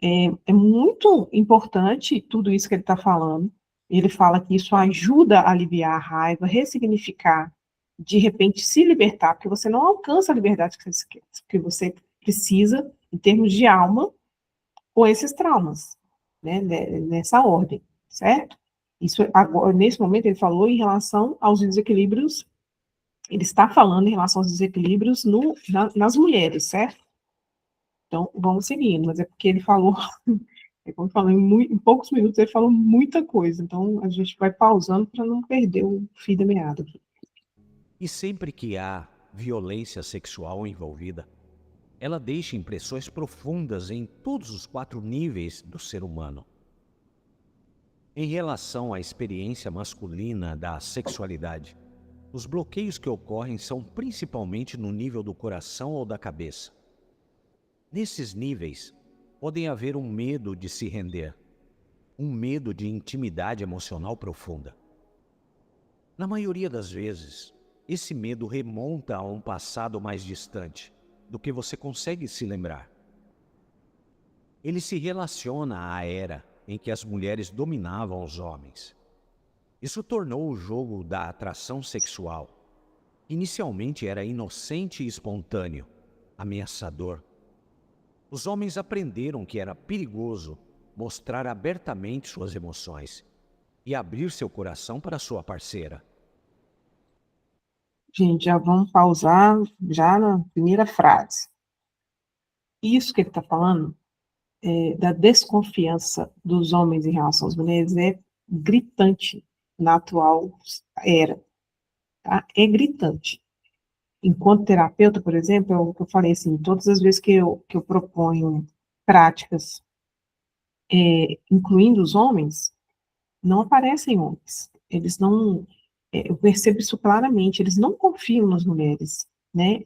Speaker 1: é muito importante tudo isso que ele está falando. Ele fala que isso ajuda a aliviar a raiva, ressignificar, de repente se libertar, porque você não alcança a liberdade que você precisa, em termos de alma, com esses traumas, né, nessa ordem, certo? Isso, agora, nesse momento, ele falou em relação aos desequilíbrios, ele está falando em relação aos desequilíbrios nas mulheres, certo? Então, vamos seguindo, mas é porque ele falou, como eu falei, em poucos minutos ele falou muita coisa, então a gente vai pausando para não perder o fio da meada aqui.
Speaker 3: E sempre que há violência sexual envolvida, ela deixa impressões profundas em todos os 4 níveis do ser humano. Em relação à experiência masculina da sexualidade, os bloqueios que ocorrem são principalmente no nível do coração ou da cabeça. Nesses níveis, podem haver um medo de se render, um medo de intimidade emocional profunda. Na maioria das vezes, esse medo remonta a um passado mais distante do que você consegue se lembrar. Ele se relaciona à era em que as mulheres dominavam os homens. Isso tornou o jogo da atração sexual. Inicialmente era inocente e espontâneo, ameaçador. Os homens aprenderam que era perigoso mostrar abertamente suas emoções e abrir seu coração para sua parceira.
Speaker 1: Gente, já vamos pausar já na primeira frase. Isso que ele está falando, da desconfiança dos homens em relação às mulheres, é gritante na atual era. Tá? É gritante. Enquanto terapeuta, por exemplo, é o que eu falei assim, todas as vezes que eu proponho práticas, incluindo os homens, não aparecem homens. Eles não, eu percebo isso claramente, eles não confiam nas mulheres, né?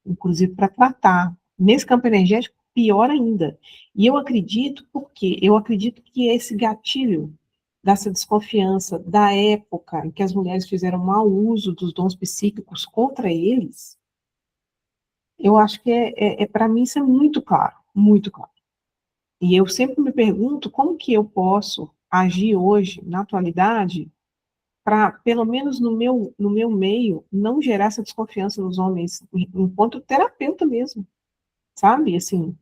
Speaker 1: Inclusive para tratar. Nesse campo energético, pior ainda. E eu acredito, porque eu acredito que esse gatilho dessa desconfiança da época em que as mulheres fizeram mau uso dos dons psíquicos contra eles, eu acho que para mim isso é muito claro, muito claro. E eu sempre me pergunto como que eu posso agir hoje, na atualidade, para, pelo menos no meu meio, não gerar essa desconfiança nos homens, enquanto terapeuta mesmo, sabe? Assim,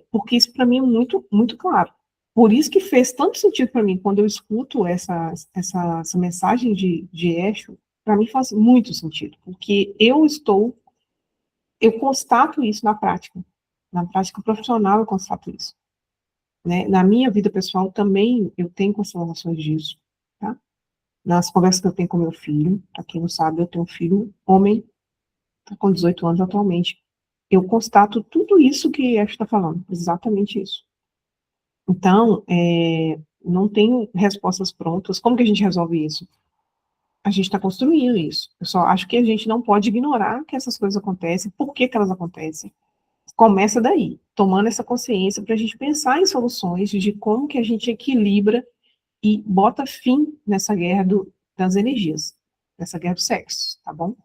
Speaker 1: porque isso para mim é muito, muito claro. Por isso que fez tanto sentido para mim, quando eu escuto essa mensagem de Esho, para mim faz muito sentido, porque eu constato isso na prática profissional eu constato isso, né? Na minha vida pessoal também eu tenho constatações disso, tá? Nas conversas que eu tenho com meu filho, para quem não sabe, eu tenho um filho homem, tá com 18 anos atualmente, eu constato tudo isso que a gente está falando, exatamente isso. Então, não tenho respostas prontas. Como que a gente resolve isso? A gente está construindo isso. Eu só acho que a gente não pode ignorar que essas coisas acontecem, por que que elas acontecem. Começa daí, tomando essa consciência para a gente pensar em soluções de como que a gente equilibra e bota fim nessa guerra das energias, nessa guerra do sexo, tá bom?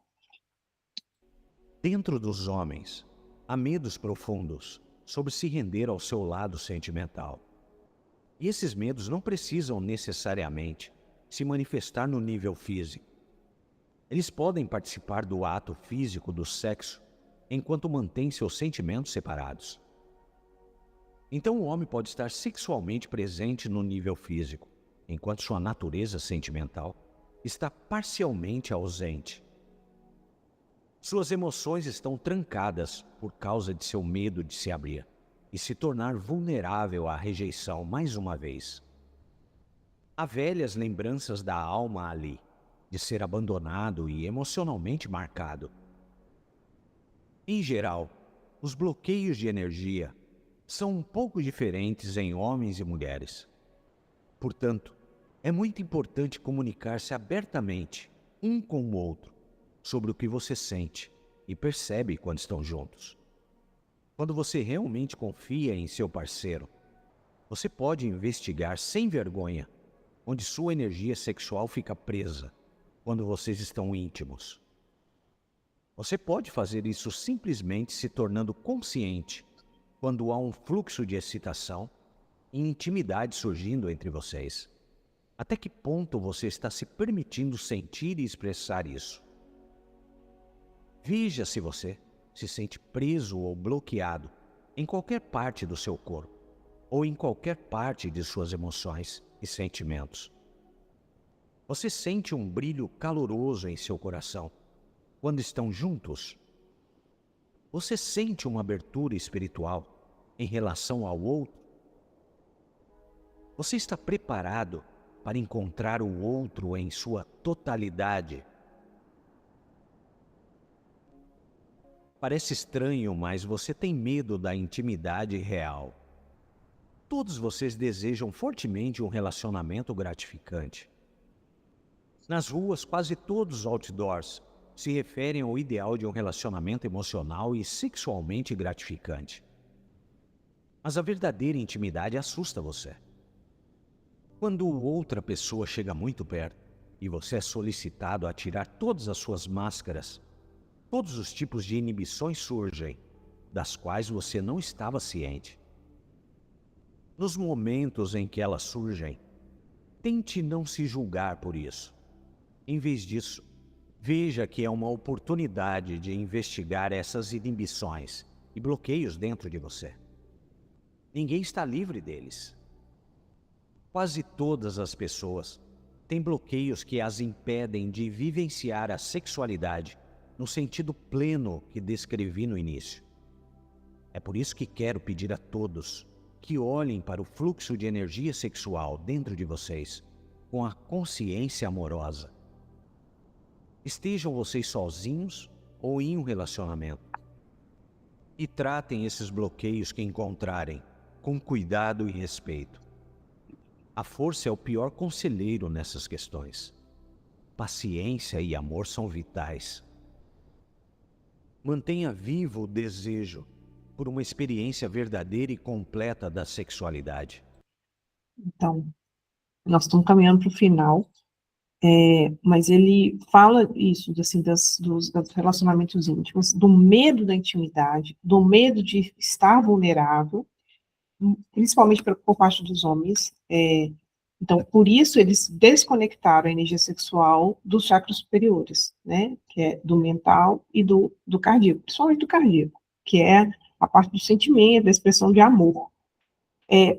Speaker 3: Dentro dos homens, há medos profundos sobre se render ao seu lado sentimental. E esses medos não precisam necessariamente se manifestar no nível físico. Eles podem participar do ato físico do sexo enquanto mantém seus sentimentos separados. Então o homem pode estar sexualmente presente no nível físico, enquanto sua natureza sentimental está parcialmente ausente. Suas emoções estão trancadas por causa de seu medo de se abrir e se tornar vulnerável à rejeição mais uma vez. Há velhas lembranças da alma ali, de ser abandonado e emocionalmente marcado. Em geral, os bloqueios de energia são um pouco diferentes em homens e mulheres. Portanto, é muito importante comunicar-se abertamente, um com o outro, sobre o que você sente e percebe quando estão juntos. Quando você realmente confia em seu parceiro, você pode investigar sem vergonha onde sua energia sexual fica presa quando vocês estão íntimos. Você pode fazer isso simplesmente se tornando consciente quando há um fluxo de excitação e intimidade surgindo entre vocês. Até que ponto você está se permitindo sentir e expressar isso? Veja se você se sente preso ou bloqueado em qualquer parte do seu corpo ou em qualquer parte de suas emoções e sentimentos. Você sente um brilho caloroso em seu coração quando estão juntos? Você sente uma abertura espiritual em relação ao outro? Você está preparado para encontrar o outro em sua totalidade? Parece estranho, mas você tem medo da intimidade real. Todos vocês desejam fortemente um relacionamento gratificante. Nas ruas, quase todos os outdoors se referem ao ideal de um relacionamento emocional e sexualmente gratificante. Mas a verdadeira intimidade assusta você. Quando outra pessoa chega muito perto e você é solicitado a tirar todas as suas máscaras, todos os tipos de inibições surgem, das quais você não estava ciente. Nos momentos em que elas surgem, tente não se julgar por isso. Em vez disso, veja que é uma oportunidade de investigar essas inibições e bloqueios dentro de você. Ninguém está livre deles. Quase todas as pessoas têm bloqueios que as impedem de vivenciar a sexualidade no sentido pleno que descrevi no início. É por isso que quero pedir a todos que olhem para o fluxo de energia sexual dentro de vocês com a consciência amorosa. Estejam vocês sozinhos ou em um relacionamento. E tratem esses bloqueios que encontrarem com cuidado e respeito. A força é o pior conselheiro nessas questões. Paciência e amor são vitais. Mantenha vivo o desejo por uma experiência verdadeira e completa da sexualidade.
Speaker 1: Então, nós estamos caminhando para o final, mas ele fala isso, assim, dos relacionamentos íntimos, do medo da intimidade, do medo de estar vulnerável, principalmente por parte dos homens. Então, por isso, eles desconectaram a energia sexual dos chakras superiores, né, que é do mental e do cardíaco, principalmente do cardíaco, que é a parte do sentimento, da expressão de amor,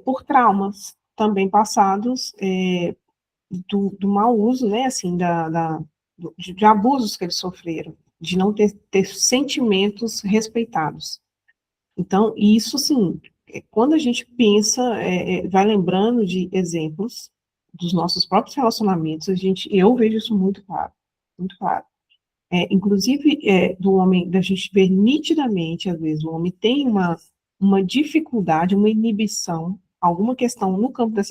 Speaker 1: por traumas também passados, do mau uso, né, assim, de abusos que eles sofreram, de não ter sentimentos respeitados. Então, isso, sim, quando a gente pensa, vai lembrando de exemplos dos nossos próprios relacionamentos, eu vejo isso muito claro, muito claro. Inclusive, do homem, da gente ver nitidamente, às vezes, o homem tem uma dificuldade, uma inibição, alguma questão no campo da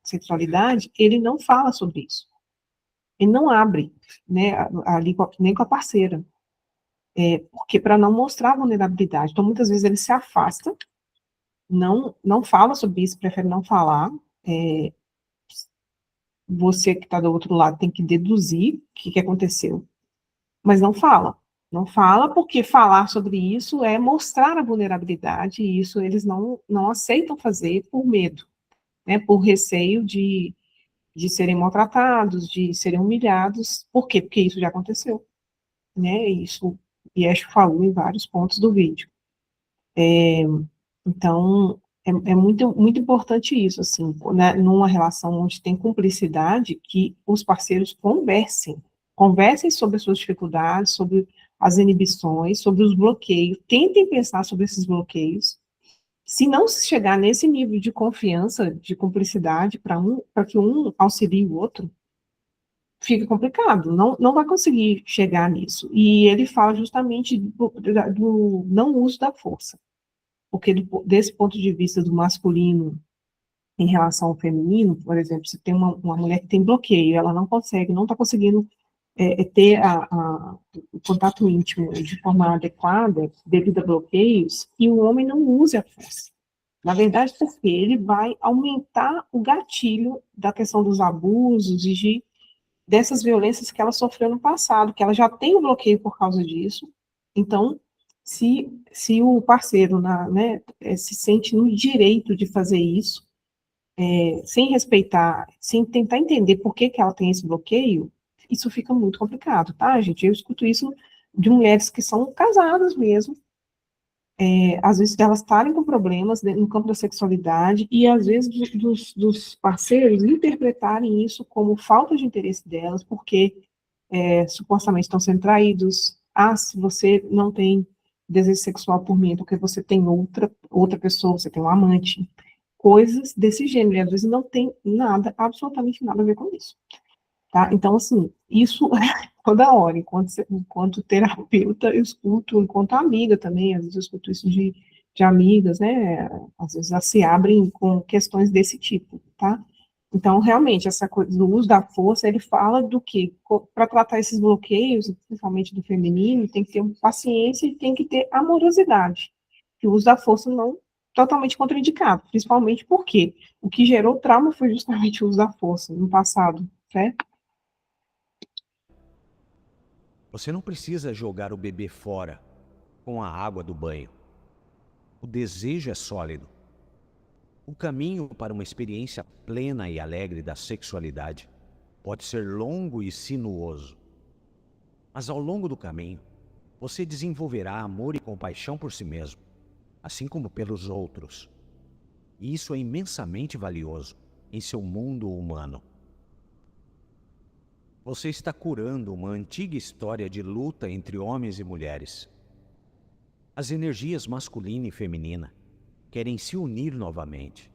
Speaker 1: sexualidade, ele não fala sobre isso. Ele não abre, né, ali nem com a parceira. Porque para não mostrar vulnerabilidade. Então, muitas vezes ele se afasta, não fala sobre isso, prefere não falar. Você que está do outro lado tem que deduzir o que aconteceu, mas não fala. Não fala porque falar sobre isso é mostrar a vulnerabilidade, e isso eles não aceitam fazer por medo, né, por receio de serem maltratados, de serem humilhados. Por quê? Porque isso já aconteceu, né, isso Yeshu falou em vários pontos do vídeo. Então, é muito, muito importante isso, assim, né, numa relação onde tem cumplicidade, que os parceiros conversem sobre as suas dificuldades, sobre as inibições, sobre os bloqueios, tentem pensar sobre esses bloqueios. Se não se chegar nesse nível de confiança, de cumplicidade, para que um auxilie o outro, fica complicado, não vai conseguir chegar nisso. E ele fala justamente do não uso da força, porque desse ponto de vista do masculino em relação ao feminino, por exemplo, se tem uma mulher que tem bloqueio, ela não está conseguindo ter o contato íntimo de forma adequada, devido a bloqueios, e o homem não use a força. Na verdade, porque ele vai aumentar o gatilho da questão dos abusos e dessas violências que ela sofreu no passado, que ela já tem o bloqueio por causa disso. Então, se o parceiro né, se sente no direito de fazer isso, sem respeitar, sem tentar entender por que ela tem esse bloqueio, isso fica muito complicado, tá, gente? Eu escuto isso de mulheres que são casadas mesmo, às vezes elas estarem com problemas no campo da sexualidade, e às vezes dos parceiros interpretarem isso como falta de interesse delas, porque supostamente estão sendo traídos. Se você não tem desejo sexual por mim, é porque você tem outra pessoa, você tem um amante, coisas desse gênero, e às vezes não tem nada, absolutamente nada a ver com isso, tá? Então, assim, isso toda hora, enquanto terapeuta, eu escuto, enquanto amiga também, às vezes eu escuto isso de amigas, né, às vezes elas se abrem com questões desse tipo, tá? Então, realmente, essa coisa do uso da força, ele fala do que, para tratar esses bloqueios, principalmente do feminino, tem que ter paciência e tem que ter amorosidade, que o uso da força não totalmente contraindicado, principalmente porque o que gerou trauma foi justamente o uso da força no passado, certo?
Speaker 3: Você não precisa jogar o bebê fora com a água do banho. O desejo é sólido. O caminho para uma experiência plena e alegre da sexualidade pode ser longo e sinuoso. Mas ao longo do caminho, você desenvolverá amor e compaixão por si mesmo, assim como pelos outros. E isso é imensamente valioso em seu mundo humano. Você está curando uma antiga história de luta entre homens e mulheres. As energias masculina e feminina querem se unir novamente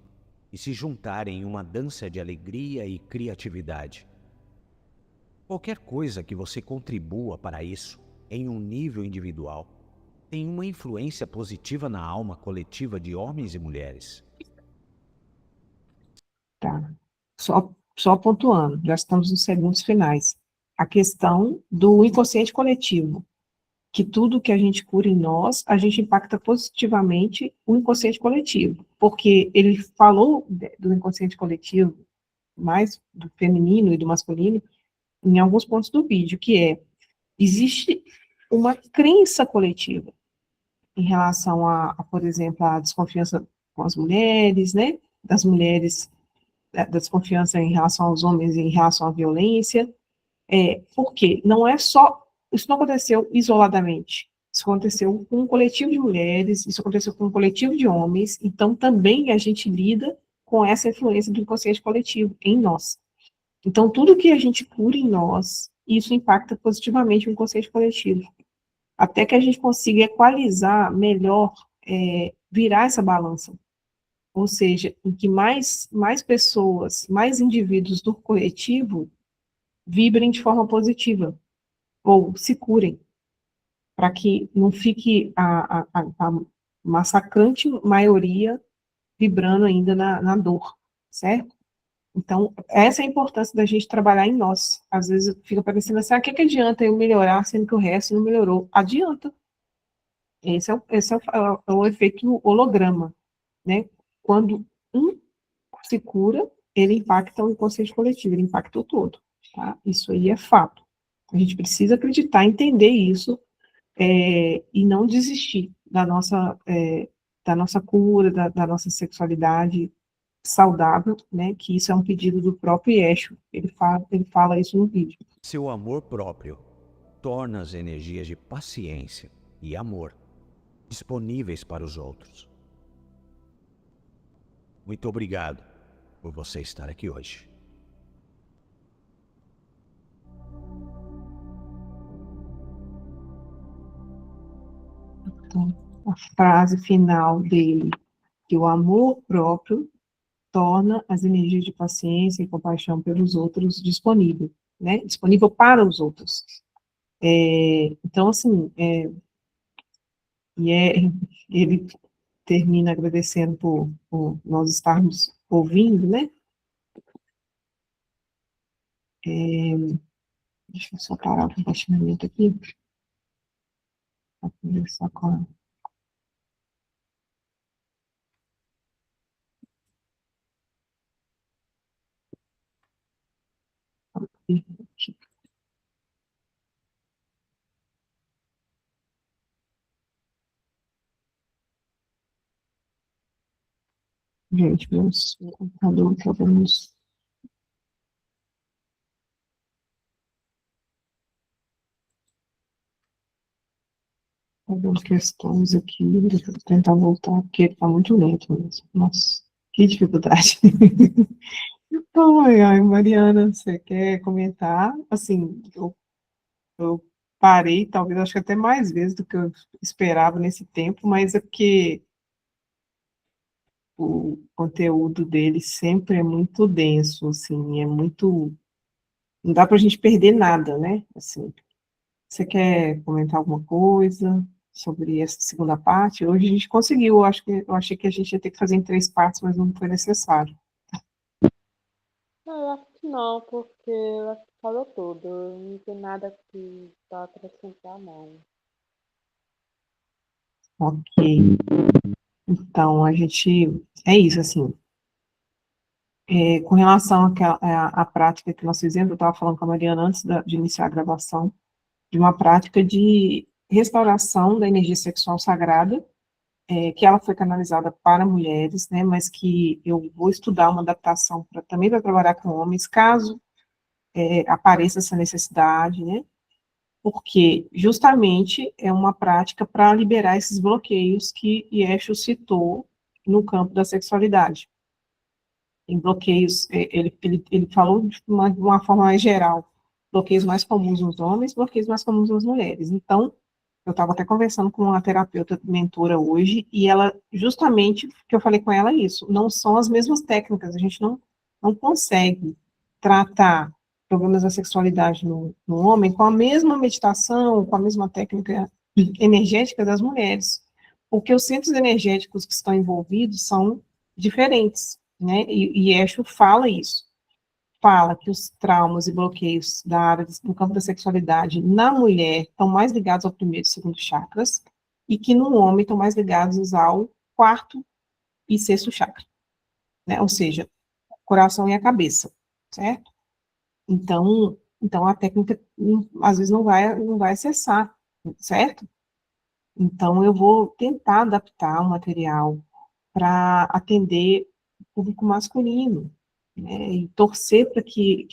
Speaker 3: e se juntarem em uma dança de alegria e criatividade. Qualquer coisa que você contribua para isso, em um nível individual, tem uma influência positiva na alma coletiva de homens e mulheres.
Speaker 1: Tá. Só pontuando, já estamos nos segundos finais. A questão do inconsciente coletivo, que tudo que a gente cura em nós, a gente impacta positivamente o inconsciente coletivo, porque ele falou do inconsciente coletivo mais do feminino e do masculino, em alguns pontos do vídeo, que é, existe uma crença coletiva em relação por exemplo, a desconfiança com as mulheres, né, das mulheres, da desconfiança em relação aos homens, em relação à violência, porque não é só, isso não aconteceu isoladamente, isso aconteceu com um coletivo de mulheres, isso aconteceu com um coletivo de homens, então também a gente lida com essa influência do inconsciente coletivo em nós. Então, tudo que a gente cura em nós, isso impacta positivamente o inconsciente coletivo, até que a gente consiga equalizar melhor, virar essa balança, ou seja, em que mais pessoas, mais indivíduos do coletivo vibrem de forma positiva, ou se curem, para que não fique a massacrante maioria vibrando ainda na dor, certo? Então, essa é a importância da gente trabalhar em nós. Às vezes fica parecendo assim, o que adianta eu melhorar, sendo que o resto não melhorou? Adianta. Esse é o efeito holograma, né? Quando um se cura, ele impacta o inconsciente coletivo, ele impacta o todo, tá? Isso aí é fato. A gente precisa acreditar, entender isso, e não desistir da nossa cura, da nossa sexualidade saudável, né? Que isso é um pedido do próprio Yeshu. Ele fala isso no vídeo.
Speaker 3: Seu amor próprio torna as energias de paciência e amor disponíveis para os outros. Muito obrigado por você estar aqui hoje.
Speaker 1: Então, a frase final dele, que o amor próprio torna as energias de paciência e compaixão pelos outros disponível, né? Disponível para os outros. Então, assim, ele termina agradecendo por nós estarmos ouvindo, né? Deixa eu só parar o compartilhamento aqui, para conversar com a... Gente, meu computador está dando algumas questões aqui, deixa eu tentar voltar, porque ele está muito lento mesmo. Nossa, que dificuldade. Então, ai, Mariana, você quer comentar? Assim, eu parei, talvez, acho que até mais vezes do que eu esperava nesse tempo, mas é porque o conteúdo dele sempre é muito denso, assim, é muito... Não dá para a gente perder nada, né? Assim, você quer comentar alguma coisa sobre essa segunda parte? Hoje a gente conseguiu, eu achei que a gente ia ter que fazer em 3 partes, mas não foi necessário.
Speaker 2: Eu acho que não, porque eu acho que falou tudo. Não tem nada que para acrescentar, não.
Speaker 1: Ok. Então, a gente... É isso, assim. Com relação à prática que nós fizemos, eu estava falando com a Mariana antes de iniciar a gravação, de uma prática de restauração da energia sexual sagrada, que ela foi canalizada para mulheres, né, mas que eu vou estudar uma adaptação também para trabalhar com homens, caso apareça essa necessidade, né, porque justamente é uma prática para liberar esses bloqueios que Yeshu citou no campo da sexualidade. Em bloqueios, ele falou de uma forma mais geral, bloqueios mais comuns nos homens, bloqueios mais comuns nas mulheres. Então, eu estava até conversando com uma terapeuta mentora hoje, e ela, justamente, que eu falei com ela isso, não são as mesmas técnicas, a gente não consegue tratar problemas da sexualidade no homem com a mesma meditação, com a mesma técnica energética das mulheres, porque os centros energéticos que estão envolvidos são diferentes, né, e Esho fala isso, fala que os traumas e bloqueios da área do campo da sexualidade na mulher estão mais ligados ao primeiro e segundo chakras, e que no homem estão mais ligados ao quarto e sexto chakra, né, ou seja, coração e a cabeça. certo? Então a técnica, às vezes, não vai acessar, certo? Então, eu vou tentar adaptar o material para atender o público masculino, né, e torcer para que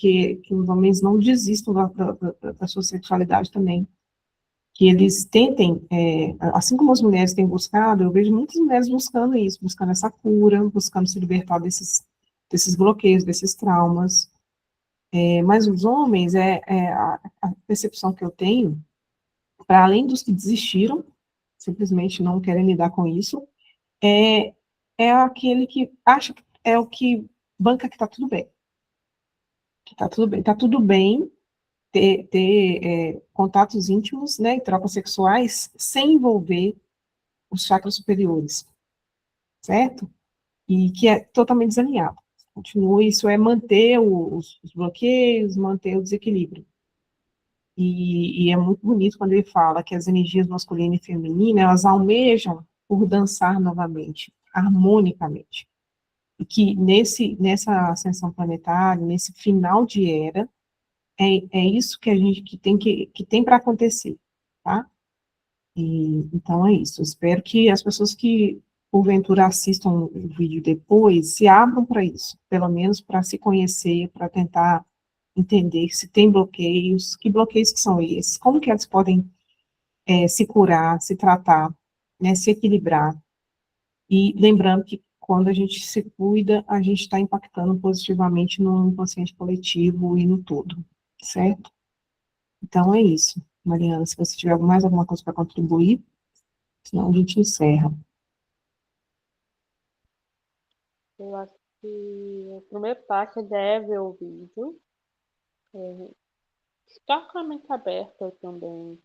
Speaker 1: os homens não desistam da sua sexualidade também, que eles tentem, assim como as mulheres têm buscado, eu vejo muitas mulheres buscando isso, buscando essa cura, buscando se libertar desses bloqueios, desses traumas, mas os homens, a percepção que eu tenho, para além dos que desistiram, simplesmente não querem lidar com isso, é, é aquele que acha que é o que banca que está tudo bem. Que está tudo bem ter contatos íntimos, né, e trocas sexuais sem envolver os chakras superiores, certo? E que é totalmente desalinhado. Continua, isso é manter os bloqueios, manter o desequilíbrio. E é muito bonito quando ele fala que as energias masculina e feminina, elas almejam por dançar novamente, harmonicamente. E que nessa ascensão planetária, nesse final de era, é isso que a gente que tem para acontecer, tá? Então é isso. Eu espero que as pessoas que porventura assistam o vídeo depois se abram para isso, pelo menos para se conhecer, para tentar entender se tem bloqueios, que bloqueios que são esses, como que eles podem se curar, se tratar, né, se equilibrar. E lembrando que quando a gente se cuida, a gente está impactando positivamente no inconsciente coletivo e no todo, certo? Então é isso. Mariana, se você tiver mais alguma coisa para contribuir, senão a gente encerra.
Speaker 2: Eu acho que o primeiro passo é ver o vídeo, ficar com a mente aberta também,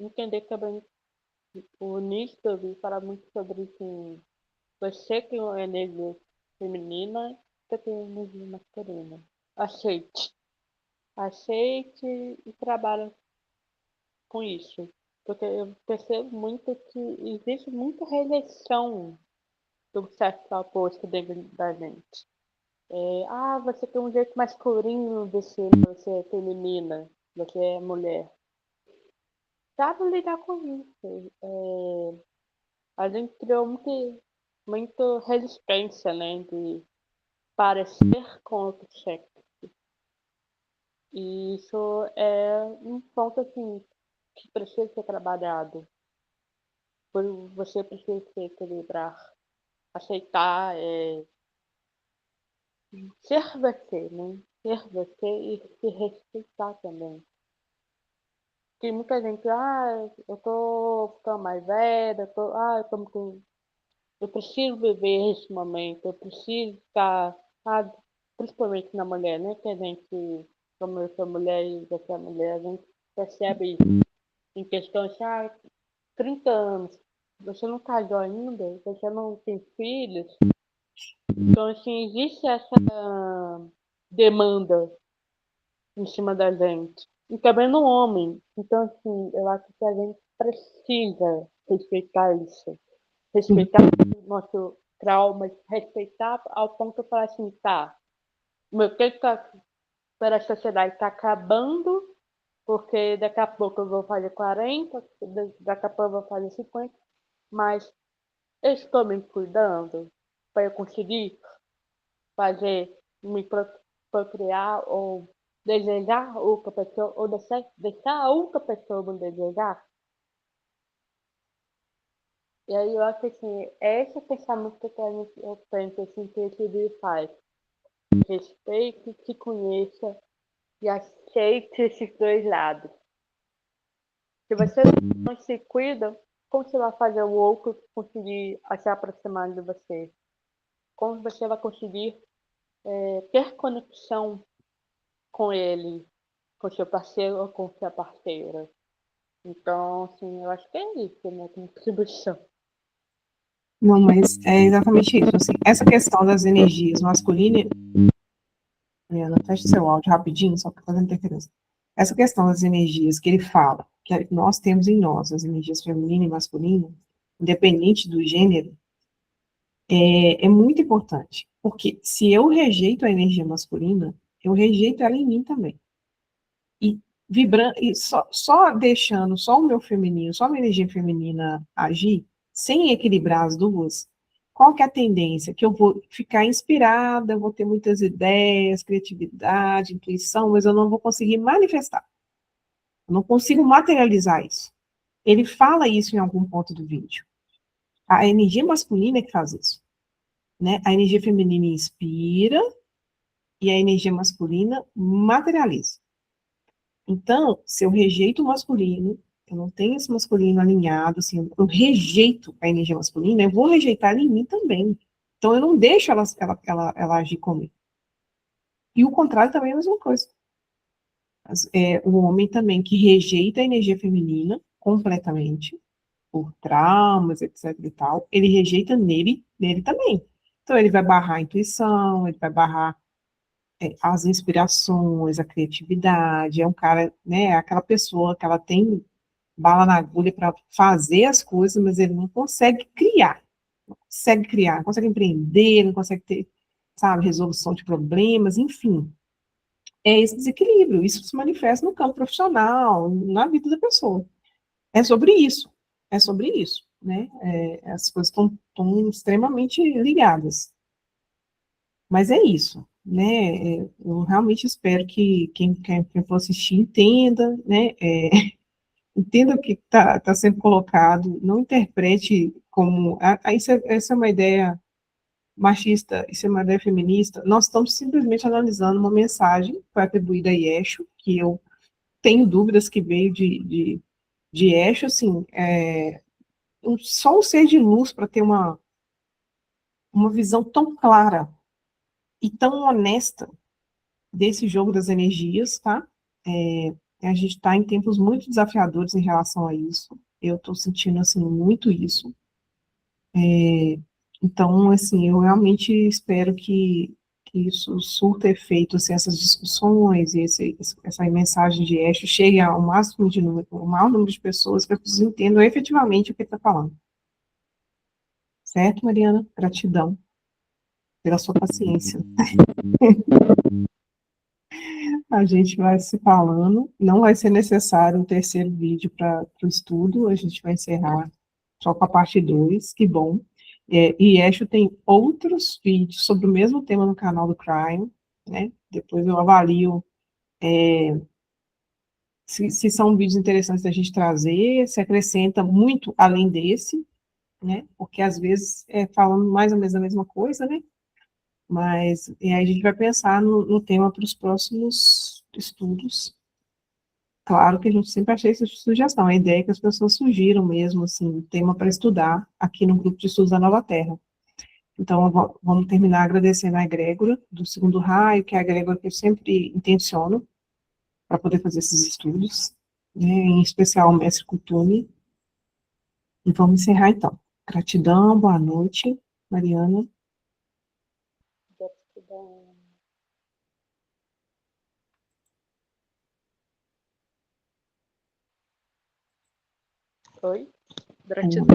Speaker 2: entender também o início do vídeo fala muito sobre que você tem uma energia feminina, você tem uma energia masculina. Aceite. Aceite e trabalhe com isso. Porque eu percebo muito que existe muita rejeição do sexo oposto dentro da gente. Você tem um jeito masculino de ser, você é feminina, você é mulher. Sabe lidar com isso. A gente criou muito resistência, né, de parecer com outro sexo. E isso é um ponto, assim, que precisa ser trabalhado. Você precisa se equilibrar, aceitar, ser você, né? Ser você e se respeitar também. Tem muita gente, eu tô ficando mais velha, eu preciso viver esse momento, eu preciso estar, principalmente na mulher, né? Que a gente, como eu sou mulher e você é mulher, a gente percebe isso. Em questões, 30 anos, você não casou ainda, você não tem filhos. Então, assim, existe essa demanda em cima da gente. E também no homem. Então, assim, eu acho que a gente precisa respeitar isso. Respeitar o nosso trauma, respeitar ao ponto de falar assim, tá, o meu tempo para a sociedade está acabando, porque daqui a pouco eu vou fazer 40, daqui a pouco eu vou fazer 50, mas eu estou me cuidando para eu conseguir fazer, me procriar ou desejar outra pessoa, ou deixar a outra pessoa me desejar. E aí eu acho que assim, é esse pensamento que eu penso assim, que esse livro faz. Respeite, se conheça e aceite esses dois lados. Se você não se cuida, como você vai fazer o outro conseguir se aproximar de você? Como você vai conseguir ter conexão com ele, com seu parceiro ou com sua parceira? Então, assim, eu acho que é isso, né? Contribuição.
Speaker 1: Não, mas é exatamente isso. Assim, essa questão das energias masculinas. Mariana, fecha seu áudio rapidinho, só para fazer interferência. Essa questão das energias que ele fala, que nós temos em nós, as energias feminina e masculina, independente do gênero, é muito importante, porque se eu rejeito a energia masculina, eu rejeito ela em mim também. E vibrando, e só deixando só o meu feminino, só a minha energia feminina agir, sem equilibrar as duas, qual que é a tendência? Que eu vou ficar inspirada, eu vou ter muitas ideias, criatividade, intuição, mas eu não vou conseguir manifestar. Eu não consigo materializar isso. Ele fala isso em algum ponto do vídeo. A energia masculina é que faz isso, né? A energia feminina inspira e a energia masculina materializa. Então, se eu rejeito o masculino, eu não tenho esse masculino alinhado, assim, eu rejeito a energia masculina, eu vou rejeitar ela em mim também. Então, eu não deixo ela agir comigo. E o contrário também é a mesma coisa. O homem também que rejeita a energia feminina completamente, por traumas, etc e tal, ele rejeita nele também. Então, ele vai barrar a intuição, ele vai barrar as inspirações, a criatividade, é um cara, né, é aquela pessoa que ela tem bala na agulha para fazer as coisas, mas ele não consegue criar, não consegue empreender, não consegue ter, sabe, resolução de problemas, enfim. É esse desequilíbrio, isso se manifesta no campo profissional, na vida da pessoa. É sobre isso, né? As coisas estão extremamente ligadas. Mas é isso, né? Eu realmente espero que quem for assistir entenda, né? Entenda o que está sendo colocado, não interprete como. Essa é uma ideia machista, isso é uma ideia feminista. Nós estamos simplesmente analisando uma mensagem que foi atribuída a Yeshu, que eu tenho dúvidas que veio de Yeshu, assim, só um ser de luz para ter uma visão tão clara e tão honesta desse jogo das energias, tá? A gente está em tempos muito desafiadores em relação a isso. Eu estou sentindo, assim, muito isso. Então, assim, eu realmente espero que isso surta efeito, assim, essas discussões e essa mensagem de Esho chegue ao máximo ao maior número de pessoas para que eles entendam efetivamente o que está falando. Certo, Mariana? Gratidão pela sua paciência. A gente vai se falando, não vai ser necessário um terceiro vídeo para o estudo, a gente vai encerrar só com a parte 2, que bom. E Esho tem outros vídeos sobre o mesmo tema no canal do Crime, né? Depois eu avalio se são vídeos interessantes da gente trazer, se acrescenta muito além desse, né? Porque às vezes falando mais ou menos a mesma coisa, né? Mas e aí a gente vai pensar no tema para os próximos estudos. Claro que a gente sempre achei essa sugestão, a ideia é que as pessoas surgiram mesmo, assim, tema para estudar aqui no grupo de estudos da Nova Terra. Então, vamos terminar agradecendo a egrégora do segundo raio, que é a egrégora que eu sempre intenciono para poder fazer esses estudos, né, em especial o mestre Kuthumi. E vamos encerrar então. Gratidão, boa noite, Mariana.
Speaker 2: Gratidão. Oi? Gratidão.